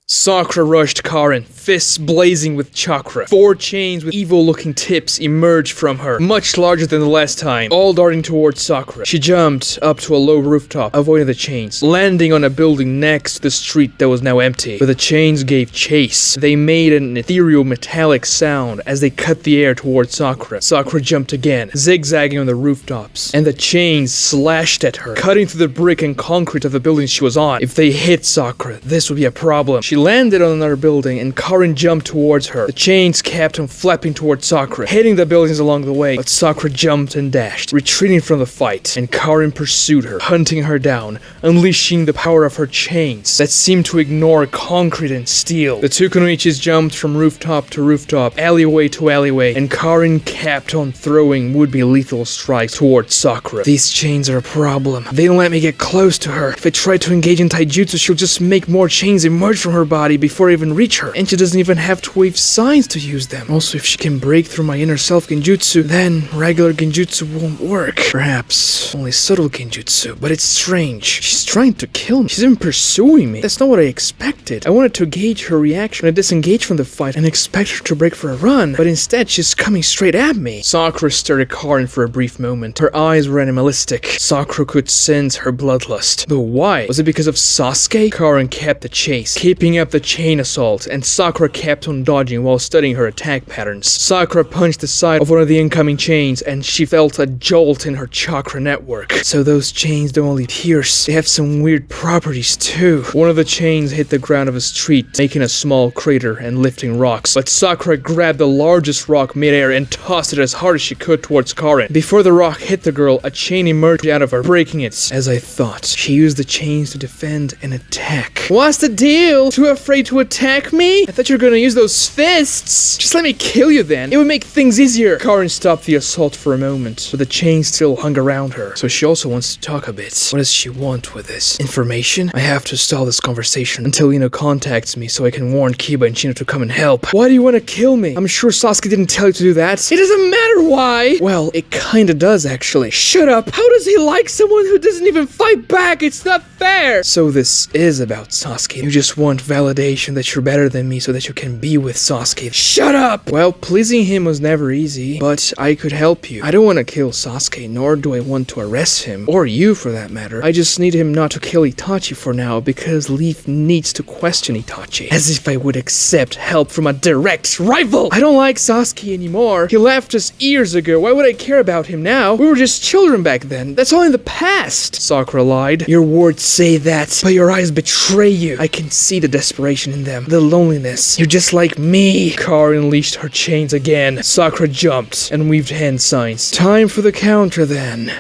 Sakura rushed Karin, fists blazing with chakra. 4 chains with evil-looking tips emerged from her, much larger than the last time, all darting towards Sakura. She jumped up to a low rooftop, avoiding the chains, landing on a building next to the street that was now empty. But the chains gave chase. They made an ethereal metallic sound as they cut the air towards Sakura. Sakura jumped again, zigzagging on the rooftops, and the chains slashed at her, cutting through the brick and concrete of the building she was on. If they hit Sakura, this would be a problem. She landed on another building, and Karin jumped towards her. The chains kept on flapping towards Sakura, hitting the buildings along the way, but Sakura jumped and dashed, retreating from the fight, and Karin pursued her, hunting her down, unleashing the power of her chains that seemed to ignore concrete and steel. The 2 kunoichis jumped from rooftop to rooftop, alleyway to alleyway, and Karin kept on throwing would-be lethal strikes towards Sakura. These chains are a problem. They don't let me get close to her. If I try to engage in taijutsu, she'll just make more chains emerge from her body before I even reach her, and she doesn't even have to wave signs to use them. Also, if she can break through my inner self genjutsu, then regular genjutsu won't work. Perhaps only subtle genjutsu, but it's strange. She's trying to kill me. She's even pursuing me. That's not what I expected. I wanted to gauge her reaction when I disengaged from the fight and expect her to break for a run, but instead she's coming straight at me. Sakura stared at Karin for a brief moment. Her eyes were animalistic. Sakura could sense her bloodlust. But why? Was it because of Sasuke? Karin kept the chase, keeping up the chain assault, and Sakura kept on dodging while studying her attack patterns. Sakura punched the side of one of the incoming chains, and she felt a jolt in her chakra network. So those chains don't only pierce, they have some weird properties too. One of the chains hit the ground of a street, making a small crater and lifting rocks. But Sakura grabbed the largest rock midair and tossed it as hard as she could towards Karin. Before the rock hit the girl, a chain emerged out of her, breaking it. As I thought, she used the chains to defend and attack. What's the deal? Too afraid to attack me? I thought you were gonna use those fists. Just let me kill you then. It would make things easier. Karin stopped the assault for a moment, but the chain still hung around her. So she also wants to talk a bit. What does she want with this? Information? I have to stall this conversation until Ino contacts me so I can warn Kiba and Chino to come and help. Why do you want to kill me? I'm sure Sasuke didn't tell you to do that. It doesn't matter why. Well, it kinda does actually. Shut up. How does he like someone who doesn't even fight back? It's not fair. So this is about Sasuke. You just want validation that you're better than me so that you can be with Sasuke. Shut up! Well, pleasing him was never easy, but I could help you. I don't want to kill Sasuke, nor do I want to arrest him, or you for that matter. I just need him not to kill Itachi for now, because Leaf needs to question Itachi. As if I would accept help from a direct rival! I don't like Sasuke anymore. He left us years ago. Why would I care about him now? We were just children back then. That's all in the past. Sakura lied. Your words say that, but your eyes betray you. I can see the desperation in them, the loneliness. You're just like me. Karin unleashed her chains again. Sakura jumped and weaved hand signs. Time for the counter then.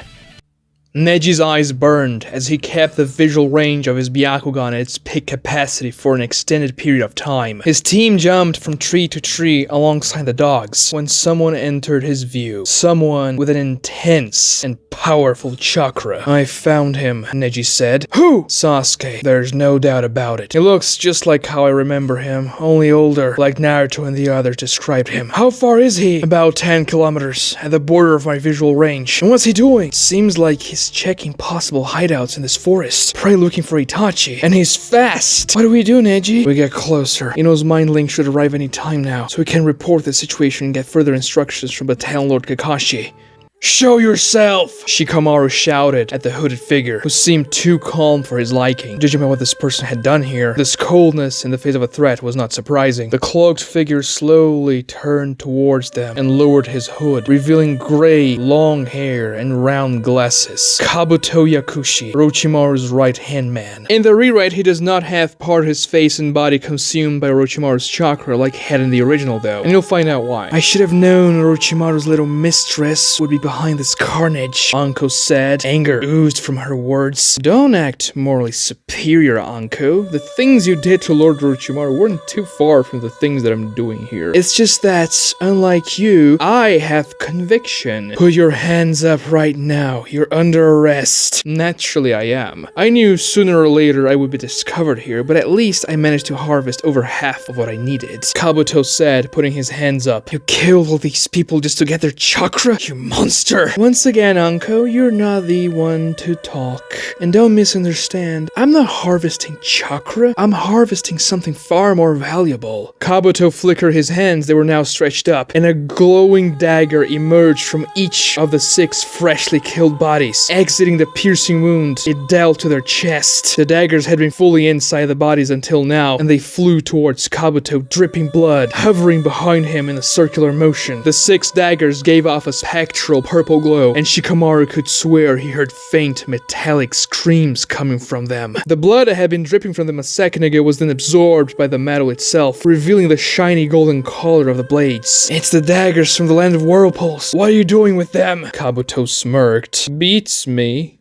Neji's eyes burned as he kept the visual range of his Byakugan at its peak capacity for an extended period of time. His team jumped from tree to tree alongside the dogs when someone entered his view. Someone with an intense and powerful chakra. I found him, Neji said. Who? Sasuke. There's no doubt about it. He looks just like how I remember him, only older, like Naruto and the others described him. How far is he? About 10 kilometers, at the border of my visual range. And what's he doing? Seems like he's checking possible hideouts in this forest, probably looking for Itachi. And he's fast. What do we do, Neji? We get closer. Ino's mind link should arrive any time now, so we can report the situation and get further instructions from Battalion Lord Kakashi. Show yourself! Shikamaru shouted at the hooded figure, who seemed too calm for his liking. Judging by what this person had done here, this coldness in the face of a threat was not surprising. The cloaked figure slowly turned towards them and lowered his hood, revealing gray, long hair and round glasses. Kabuto Yakushi, Orochimaru's right-hand man. In the rewrite, he does not have part of his face and body consumed by Orochimaru's chakra like he had in the original though, and you'll find out why. I should have known Orochimaru's little mistress would be behind this carnage, Anko said. Anger oozed from her words. Don't act morally superior, Anko. The things you did to Lord Orochimaru weren't too far from the things that I'm doing here. It's just that, unlike you, I have conviction. Put your hands up right now. You're under arrest. Naturally, I am. I knew sooner or later I would be discovered here, but at least I managed to harvest over half of what I needed. Kabuto said, putting his hands up. You killed all these people just to get their chakra? You monster! Once again, Anko, you're not the one to talk. And don't misunderstand, I'm not harvesting chakra, I'm harvesting something far more valuable. Kabuto flickered his hands, they were now stretched up, and a glowing dagger emerged from each of the 6 freshly killed bodies. Exiting the piercing wound, it dealt to their chest. The daggers had been fully inside the bodies until now, and they flew towards Kabuto, dripping blood, hovering behind him in a circular motion. The 6 daggers gave off a spectral purple glow, and Shikamaru could swear he heard faint metallic screams coming from them. The blood that had been dripping from them a second ago was then absorbed by the metal itself, revealing the shiny golden color of the blades. It's the daggers from the land of whirlpools. What are you doing with them? Kabuto smirked. Beats me.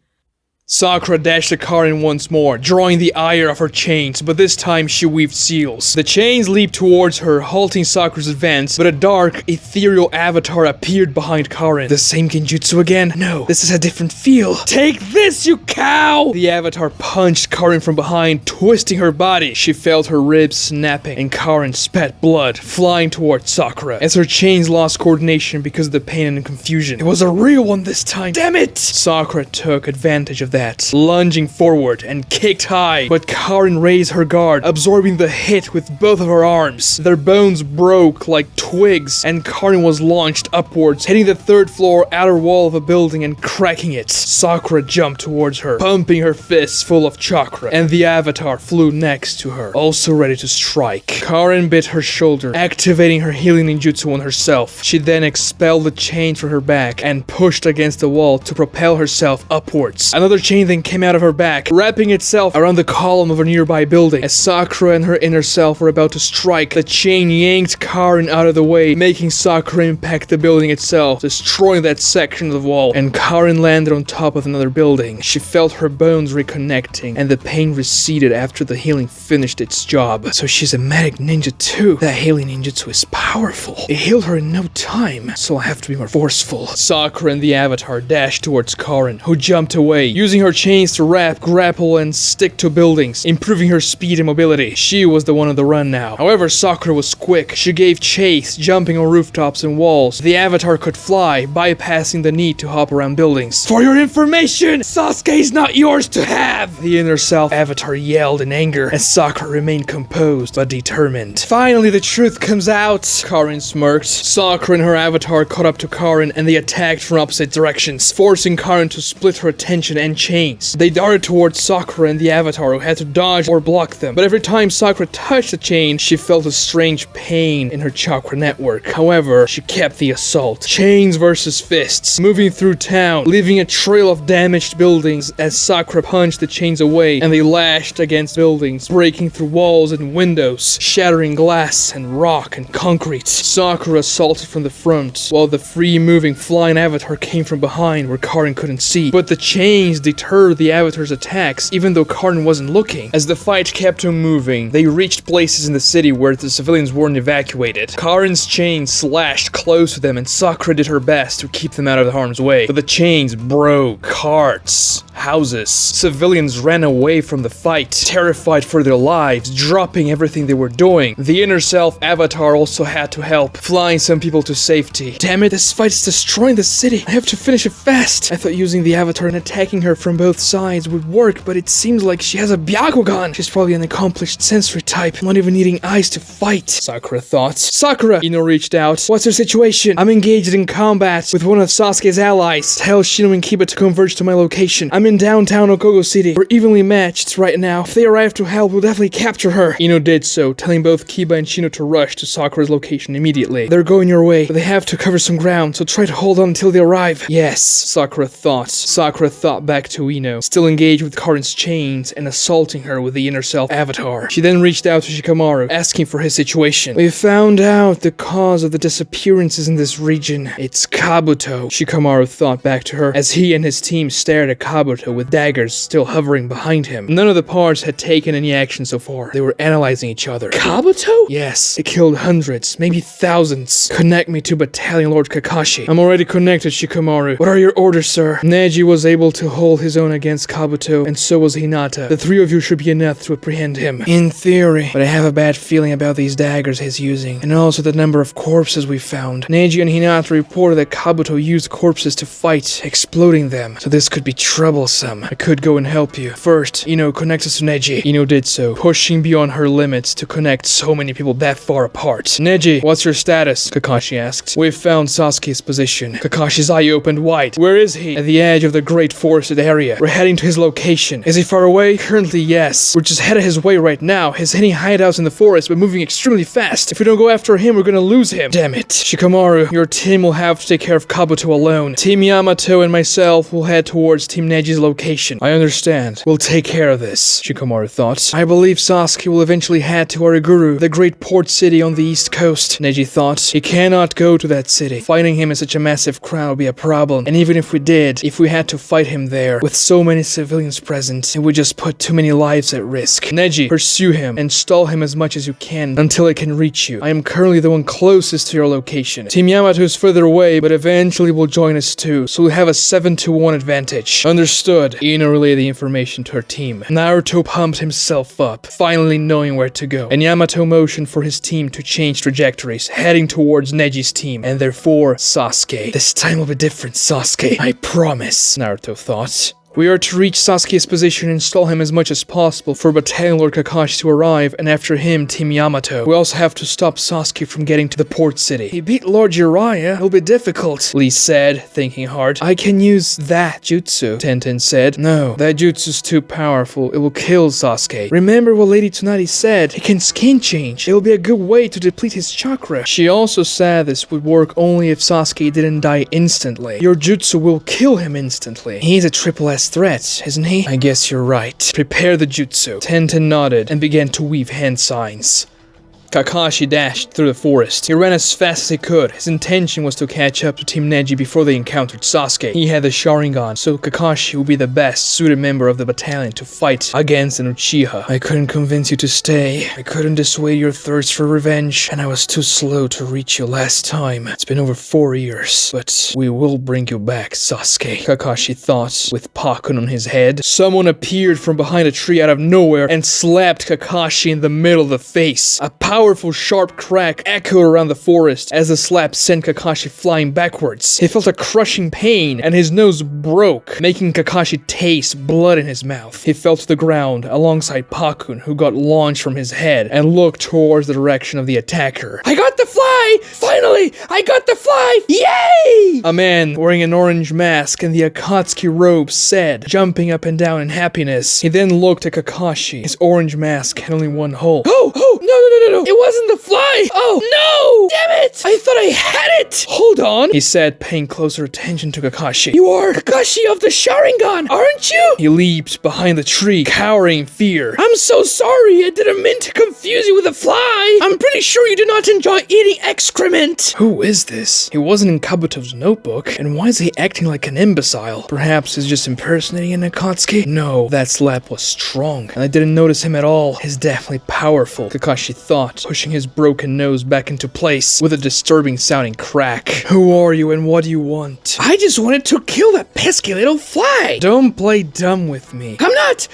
Sakura dashed at Karin once more, drawing the ire of her chains, but this time she weaved seals. The chains leaped towards her, halting Sakura's advance, but a dark, ethereal avatar appeared behind Karin. The same genjutsu again? No, this is a different feel. Take this, you cow! The avatar punched Karin from behind, twisting her body. She felt her ribs snapping, and Karin spat blood, flying towards Sakura, as her chains lost coordination because of the pain and confusion. It was a real one this time. Damn it! Sakura took advantage of that, lunging forward and kicked high, but Karin raised her guard, absorbing the hit with both of her arms. Their bones broke like twigs, and Karin was launched upwards, hitting the third floor outer wall of a building and cracking it. Sakura jumped towards her, pumping her fists full of chakra, and the avatar flew next to her, also ready to strike. Karin bit her shoulder, activating her healing ninjutsu on herself. She then expelled the chain from her back and pushed against the wall to propel herself upwards. Another chain then came out of her back, wrapping itself around the column of a nearby building. As Sakura and her inner self were about to strike, the chain yanked Karin out of the way, making Sakura impact the building itself, destroying that section of the wall, and Karin landed on top of another building. She felt her bones reconnecting, and the pain receded after the healing finished its job. So she's a medic ninja too. That healing ninjutsu is powerful. It healed her in no time, so I have to be more forceful. Sakura and the avatar dashed towards Karin, who jumped away, using her chains to wrap, grapple, and stick to buildings, improving her speed and mobility. She was the one on the run now. However, Sakura was quick. She gave chase, jumping on rooftops and walls. The avatar could fly, bypassing the need to hop around buildings. For your information, Sasuke's not yours to have! The inner self avatar yelled in anger, as Sakura remained composed but determined. Finally, the truth comes out, Karin smirked. Sakura and her avatar caught up to Karin, and they attacked from opposite directions, forcing Karin to split her attention and chains. They darted towards Sakura and the avatar, who had to dodge or block them, but every time Sakura touched the chain, she felt a strange pain in her chakra network. However, she kept the assault. Chains versus fists, moving through town, leaving a trail of damaged buildings as Sakura punched the chains away, and they lashed against buildings, breaking through walls and windows, shattering glass and rock and concrete. Sakura assaulted from the front, while the free-moving flying avatar came from behind where Karin couldn't see. But the chains deterred the avatar's attacks, even though Karin wasn't looking. As the fight kept on moving, they reached places in the city where the civilians weren't evacuated. Karin's chains slashed close to them, and Sakura did her best to keep them out of harm's way. But the chains broke carts, houses. Civilians ran away from the fight, terrified for their lives, dropping everything they were doing. The inner self avatar also had to help, flying some people to safety. Damn it, this fight is destroying the city. I have to finish it fast. I thought using the avatar and attacking her from both sides would work, but it seems like she has a Byakugan. She's probably an accomplished sensory type, not even needing eyes to fight, Sakura thought. Sakura, Ino reached out. What's her situation? I'm engaged in combat with one of Sasuke's allies. Tell Shino and Kiba to converge to my location. I'm in downtown Okogo City. We're evenly matched right now. If they arrive to help, we'll definitely capture her. Ino did so, telling both Kiba and Shino to rush to Sakura's location immediately. They're going your way, but they have to cover some ground, so try to hold on until they arrive. Yes, Sakura thought. Sakura thought back to Ino, still engaged with Karin's chains and assaulting her with the inner self avatar. She then reached out to Shikamaru, asking for his situation. We found out the cause of the disappearances in this region. It's Kabuto, Shikamaru thought back to her, as he and his team stared at Kabuto with daggers still hovering behind him. None of the parts had taken any action so far. They were analyzing each other. Kabuto? Yes, it killed hundreds, maybe thousands. Connect me to Battalion Lord Kakashi. I'm already connected, Shikamaru. What are your orders, sir? Neji was able to hold his own against Kabuto, and so was Hinata. The three of you should be enough to apprehend him. In theory, but I have a bad feeling about these daggers he's using, and also the number of corpses we found. Neji and Hinata reported that Kabuto used corpses to fight, exploding them, so this could be troublesome. I could go and help you. First, Ino, connect us to Neji. Ino did so, pushing beyond her limits to connect so many people that far apart. Neji, what's your status? Kakashi asked. We've found Sasuke's position. Kakashi's eye opened wide. Where is he? At the edge of the great forested area. We're heading to his location. Is he far away? Currently, yes. We're just headed his way right now. He's hitting hideouts in the forest, but moving extremely fast. If we don't go after him, we're gonna lose him. Damn it. Shikamaru, your team will have to take care of Kabuto alone. Team Yamato and myself will head towards Team Neji's location. I understand. We'll take care of this, Shikamaru thought. I believe Sasuke will eventually head to Origuru, the great port city on the east coast, Neji thought. He cannot go to that city. Fighting him in such a massive crowd would be a problem, and even if we did, if we had to fight him there, there. With so many civilians present, it would just put too many lives at risk. Neji, pursue him and stall him as much as you can until it can reach you. I am currently the one closest to your location. Team Yamato is further away, but eventually will join us too, so we'll have a 7-1 advantage. Understood. Ino relayed the information to her team. Naruto pumped himself up, finally knowing where to go, and Yamato motioned for his team to change trajectories, heading towards Neji's team, and therefore Sasuke. This time will be different, Sasuke. I promise, Naruto thought. We are to reach Sasuke's position and stall him as much as possible for Battalion Lord Kakashi to arrive, and after him, Team Yamato. We also have to stop Sasuke from getting to the port city. He beat Lord Jiraiya. It'll be difficult, Lee said, thinking hard. I can use that jutsu, Tenten said. No, that jutsu's too powerful. It will kill Sasuke. Remember what Lady Tsunade said. He can skin change. It will be a good way to deplete his chakra. She also said this would work only if Sasuke didn't die instantly. Your jutsu will kill him instantly. He's a triple S threat, isn't he? I guess you're right. Prepare the jutsu. Tenten nodded and began to weave hand signs. Kakashi dashed through the forest. He ran as fast as he could. His intention was to catch up to Team Neji before they encountered Sasuke. He had the Sharingan, so Kakashi would be the best suited member of the battalion to fight against an Uchiha. I couldn't convince you to stay. I couldn't dissuade your thirst for revenge, and I was too slow to reach you last time. It's been over 4 years, but we will bring you back, Sasuke, Kakashi thought, with Pakun on his head. Someone appeared from behind a tree out of nowhere and slapped Kakashi in the middle of the face. A powerful sharp crack echoed around the forest as the slap sent Kakashi flying backwards. He felt a crushing pain and his nose broke, making Kakashi taste blood in his mouth. He fell to the ground alongside Pakun, who got launched from his head and looked towards the direction of the attacker. I got the fly! Finally! I got the fly! Yay! A man wearing an orange mask and the Akatsuki robe said, jumping up and down in happiness. He then looked at Kakashi. His orange mask had only one hole. Oh, no. It wasn't the fly! Oh, no! Damn it! I thought I had it! Hold on, he said, paying closer attention to Kakashi. You are Kakashi of the Sharingan, aren't you? He leaped behind the tree, cowering in fear. I'm so sorry, I didn't mean to confuse you with a fly. I'm pretty sure you do not enjoy eating excrement. Who is this? He wasn't in Kabuto's notebook, and why is he acting like an imbecile? Perhaps he's just impersonating an Akatsuki? No, that slap was strong, and I didn't notice him at all. He's definitely powerful, Kakashi thought, pushing his broken nose back into place with a disturbing sounding crack. Who are you and what do you want? I just wanted to kill that pesky little fly. Don't play dumb with me. I'm not,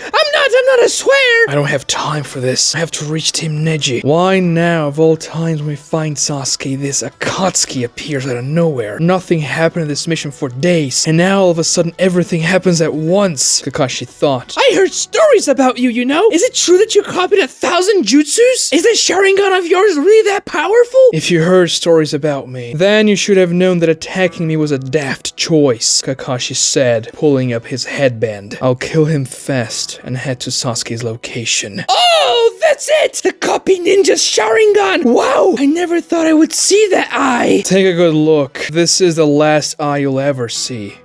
I swear. I don't have time for this. I have to reach Team Neji. Why now, of all times when we find Sasuke, this Akatsuki appears out of nowhere? Nothing happened in this mission for days, and now all of a sudden everything happens at once, Kakashi thought. I heard stories about you, you know? Is it true that you copied 1,000 jutsus? Is the Sharingan of yours really that powerful? If you heard stories about me, then you should have known that attacking me was a daft choice, Kakashi said, pulling up his headband. I'll kill him fast and head to Sasuke's location. Oh, that's it! The copy ninja's Sharingan! Wow! I never thought I would see that eye! Take a good look. This is the last eye you'll ever see.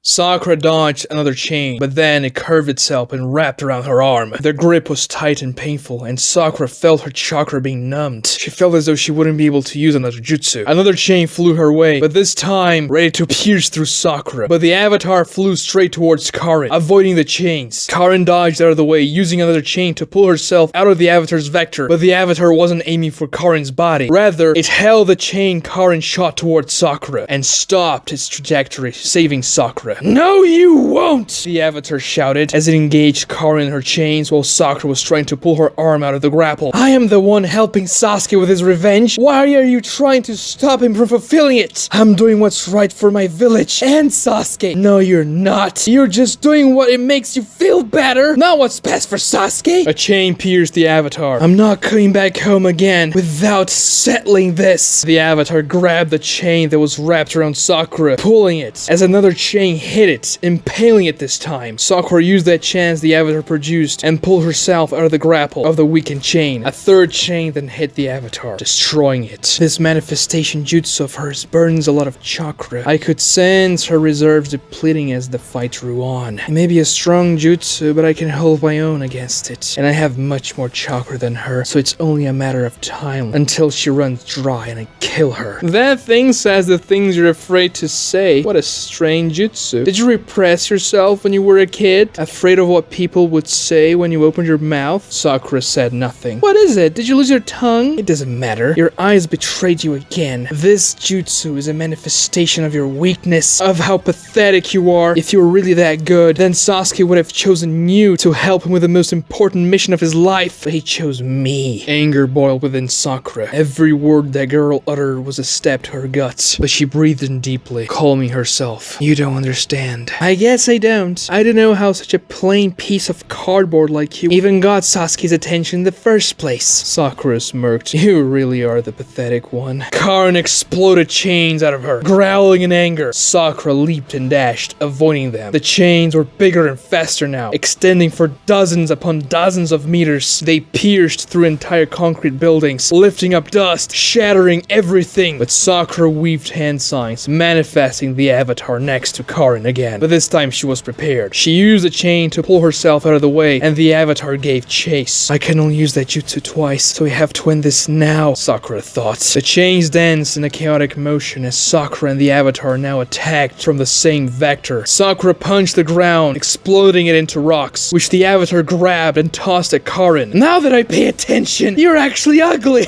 Sakura dodged another chain, but then it curved itself and wrapped around her arm. The grip was tight and painful, and Sakura felt her chakra being numbed. She felt as though she wouldn't be able to use another jutsu. Another chain flew her way, but this time ready to pierce through Sakura. But the avatar flew straight towards Karin, avoiding the chains. Karin dodged out of the way, using another chain to pull herself out of the avatar's vector, but the avatar wasn't aiming for Karin's body. Rather, it held the chain Karin shot towards Sakura and stopped its trajectory, saving Sakura. No, you won't! The avatar shouted as it engaged Karin in her chains while Sakura was trying to pull her arm out of the grapple. I am the one helping Sasuke with his revenge. Why are you trying to stop him from fulfilling it? I'm doing what's right for my village and Sasuke. No, you're not. You're just doing what it makes you feel better, not what's best for Sasuke. A chain pierced the avatar. I'm not coming back home again without settling this. The avatar grabbed the chain that was wrapped around Sakura, pulling it as another chain hit it, impaling it this time. Sakura used that chance the avatar produced and pulled herself out of the grapple of the weakened chain. A third chain then hit the avatar, destroying it. This manifestation jutsu of hers burns a lot of chakra. I could sense her reserves depleting as the fight drew on. It may be a strong jutsu, but I can hold my own against it. And I have much more chakra than her, so it's only a matter of time until she runs dry and I kill her. That thing says the things you're afraid to say. What a strange jutsu. jutsu? Did you repress yourself when you were a kid? Afraid of what people would say when you opened your mouth? Sakura said nothing. What is it? Did you lose your tongue? It doesn't matter. Your eyes betrayed you again. This jutsu is a manifestation of your weakness, of how pathetic you are. If you were really that good, then Sasuke would have chosen you to help him with the most important mission of his life. But he chose me. Anger boiled within Sakura. Every word that girl uttered was a stab to her guts. But she breathed in deeply, calming herself. You don't understand. I guess I don't. I don't know how such a plain piece of cardboard like you even got Sasuke's attention in the first place. Sakura smirked. You really are the pathetic one. Karin exploded chains out of her, growling in anger. Sakura leaped and dashed, avoiding them. The chains were bigger and faster now, extending for dozens upon dozens of meters. They pierced through entire concrete buildings, lifting up dust, shattering everything. But Sakura weaved hand signs, manifesting the avatar next to Karin again. But this time she was prepared. She used the chain to pull herself out of the way, and the avatar gave chase. I can only use that jutsu twice, so we have to end this now, Sakura thought. The chains danced in a chaotic motion as Sakura and the avatar now attacked from the same vector. Sakura punched the ground, exploding it into rocks, which the avatar grabbed and tossed at Karin. Now that I pay attention, you're actually ugly!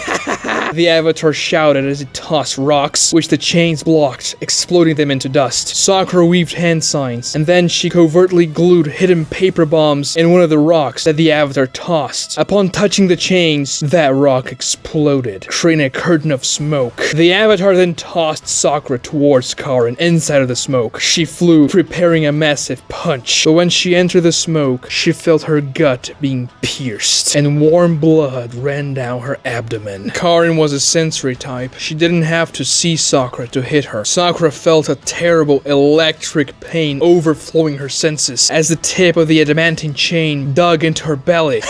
The avatar shouted as it tossed rocks, which the chains blocked, exploding them into dust. Sakura weaved hand signs, and then she covertly glued hidden paper bombs in one of the rocks that the avatar tossed. Upon touching the chains, that rock exploded, creating a curtain of smoke. The avatar then tossed Sakura towards Karin inside of the smoke. She flew, preparing a massive punch, but when she entered the smoke, she felt her gut being pierced, and warm blood ran down her abdomen. Karin was a sensory type. She didn't have to see Sakura to hit her. Sakura felt a terrible electric pain overflowing her senses as the tip of the adamantine chain dug into her belly.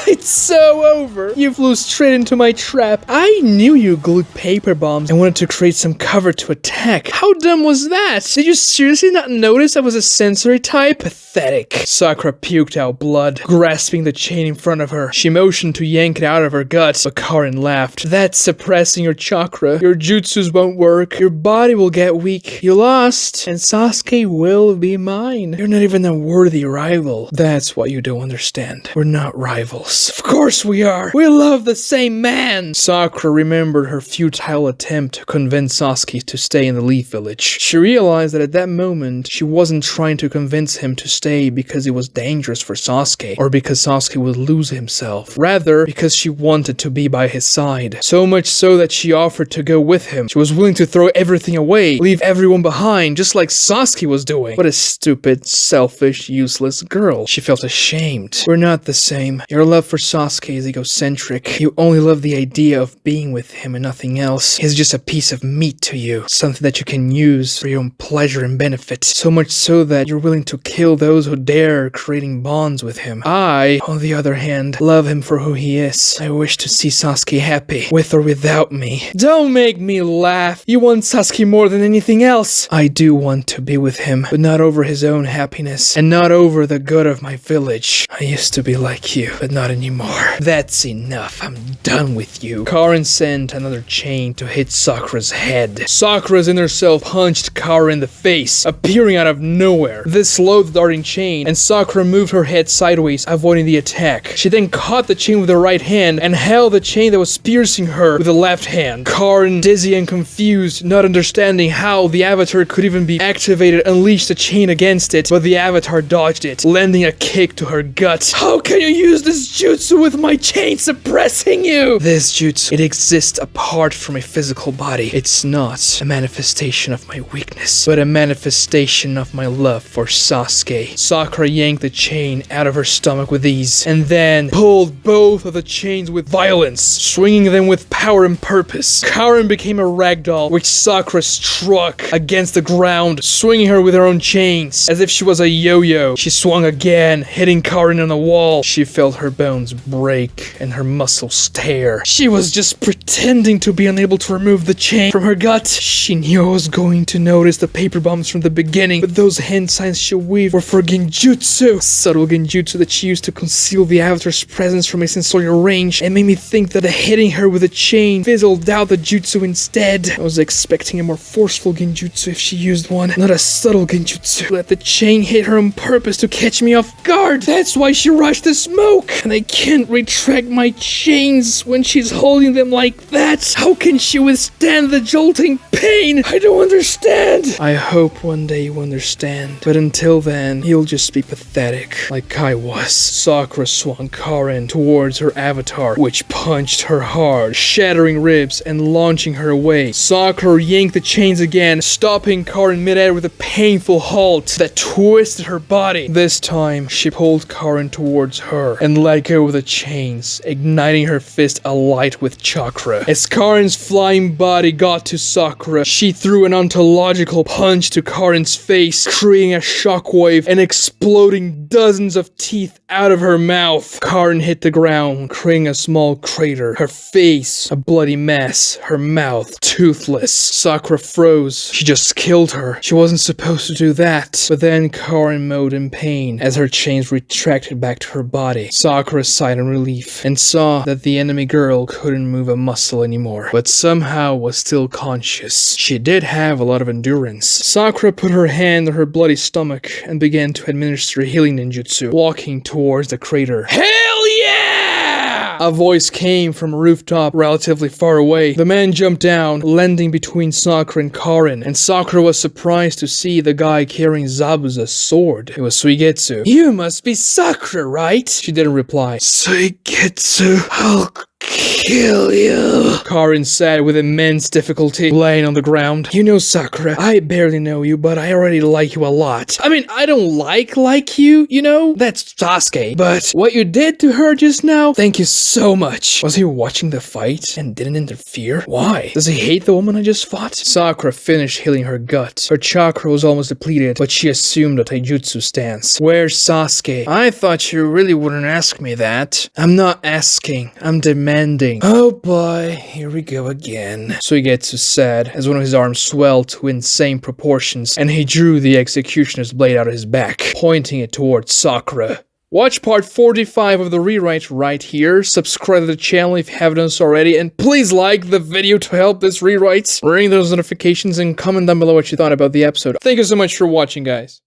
It's so over. You flew straight into my trap. I knew you glued paper bombs and wanted to create some cover to attack. How dumb was that? Did you seriously not notice I was a sensory type? Pathetic. Sakura puked out blood, grasping the chain in front of her. She motioned to yank it out of her gut, but Karin laughed. That's suppressing your chakra. Your jutsus won't work. Your body will get weak. You lost, and Sasuke will be mine. You're not even a worthy rival. That's what you don't understand. We're not rivals. Of course we are. We love the same man. Sakura remembered her futile attempt to convince Sasuke to stay in the Leaf Village. She realized that at that moment, she wasn't trying to convince him to stay because it was dangerous for Sasuke, or because Sasuke would lose himself. Rather, because she wanted to be by his side. So much so that she offered to go with him. She was willing to throw everything away, leave everyone behind, just like Sasuke was doing. What a stupid, selfish, useless girl. She felt ashamed. We're not the same. Your love for Sasuke is egocentric. You only love the idea of being with him and nothing else. He's just a piece of meat to you. Something that you can use for your own pleasure and benefit. So much so that you're willing to kill those who dare, creating bonds with him. I, on the other hand, love him for who he is. I wish to see Sasuke happy, with or without me. Don't make me laugh. You want Sasuke more than anything else. I do want to be with him, but not over his own happiness, and not over the good of my village. I used to be like you, but not anymore. That's enough. I'm done with you. Karin sent another chain to hit Sakura's head. Sakura's inner self punched Karin in the face, appearing out of nowhere. This slowed the darting chain, and Sakura moved her head sideways, avoiding the attack. She then caught the chain with her right hand and held the chain that was piercing her with the left hand. Karin, dizzy and confused, not understanding how the avatar could even be activated, unleashed the chain against it, but the avatar dodged it, landing a kick to her gut. How can you use this jutsu with my chain suppressing you? This jutsu, it exists apart from a physical body. It's not a manifestation of my weakness, but a manifestation of my love for Sasuke. Sakura yanked the chain out of her stomach with ease, and then pulled both of the chains with violence, swinging them with power and purpose. Karin became a ragdoll, which Sakura struck against the ground, swinging her with her own chains. As if she was a yo-yo, she swung again, hitting Karin on the wall. She felt her bones break and her muscles tear. She was just pretending to be unable to remove the chain from her gut. She knew I was going to notice the paper bombs from the beginning, but those hand signs she weaved were for genjutsu. Subtle genjutsu that she used to conceal the avatar's presence from a sensorial range, and made me think that hitting her with a chain fizzled out the jutsu instead. I was expecting a more forceful genjutsu if she used one, not a subtle genjutsu. Let the chain hit her on purpose to catch me off guard. That's why she rushed the smoke. And I can't retract my chains when she's holding them like that. How can she withstand the jolting pain? I don't understand. I hope one day you understand. But until then, you'll just be pathetic, like Kai was. Sakura swung Karin towards her avatar, which punched her hard, shattering ribs and launching her away. Sakura yanked the chains again, stopping Karin midair with a painful halt that twisted her body. This time, she pulled Karin towards her and let go of the chains, igniting her fist alight with chakra. As Karin's flying body got to Sakura, she threw an ontological punch to Karin's face, creating a shockwave and exploding dozens of teeth out of her mouth. Karin hit the ground, creating a small crater. Her face, a bloody mess. Her mouth, toothless. Sakura froze. She just killed her. She wasn't supposed to do that. But then Karin moaned in pain as her chains retracted back to her body. Sakura sighed in relief and saw that the enemy girl couldn't move a muscle anymore, but somehow was still conscious. She did have a lot of endurance. Sakura put her hand on her bloody stomach and began to administer healing ninjutsu, walking towards the crater. Hell yeah! A voice came from a rooftop relatively far away. The man jumped down, landing between Sakura and Karin, and Sakura was surprised to see the guy carrying Zabuza's sword. It was Suigetsu. You must be Sakura, right? She didn't reply. Suigetsu, I'll kill you, Karin said with immense difficulty, laying on the ground. You know, Sakura, I barely know you, but I already like you a lot. I mean, I don't like you, you know? That's Sasuke. But what you did to her just now, thank you so much. Was he watching the fight and didn't interfere? Why? Does he hate the woman I just fought? Sakura finished healing her gut. Her chakra was almost depleted, but she assumed a taijutsu stance. Where's Sasuke? I thought you really wouldn't ask me that. I'm not asking. I'm demanding. Oh boy, here we go again. Suigetsu said as one of his arms swelled to insane proportions and he drew the executioner's blade out of his back, pointing it towards Sakura. Watch part 45 of the rewrite right here, subscribe to the channel if you haven't done so already, and please like the video to help this rewrite, ring those notifications, and comment down below what you thought about the episode. Thank you so much for watching, guys.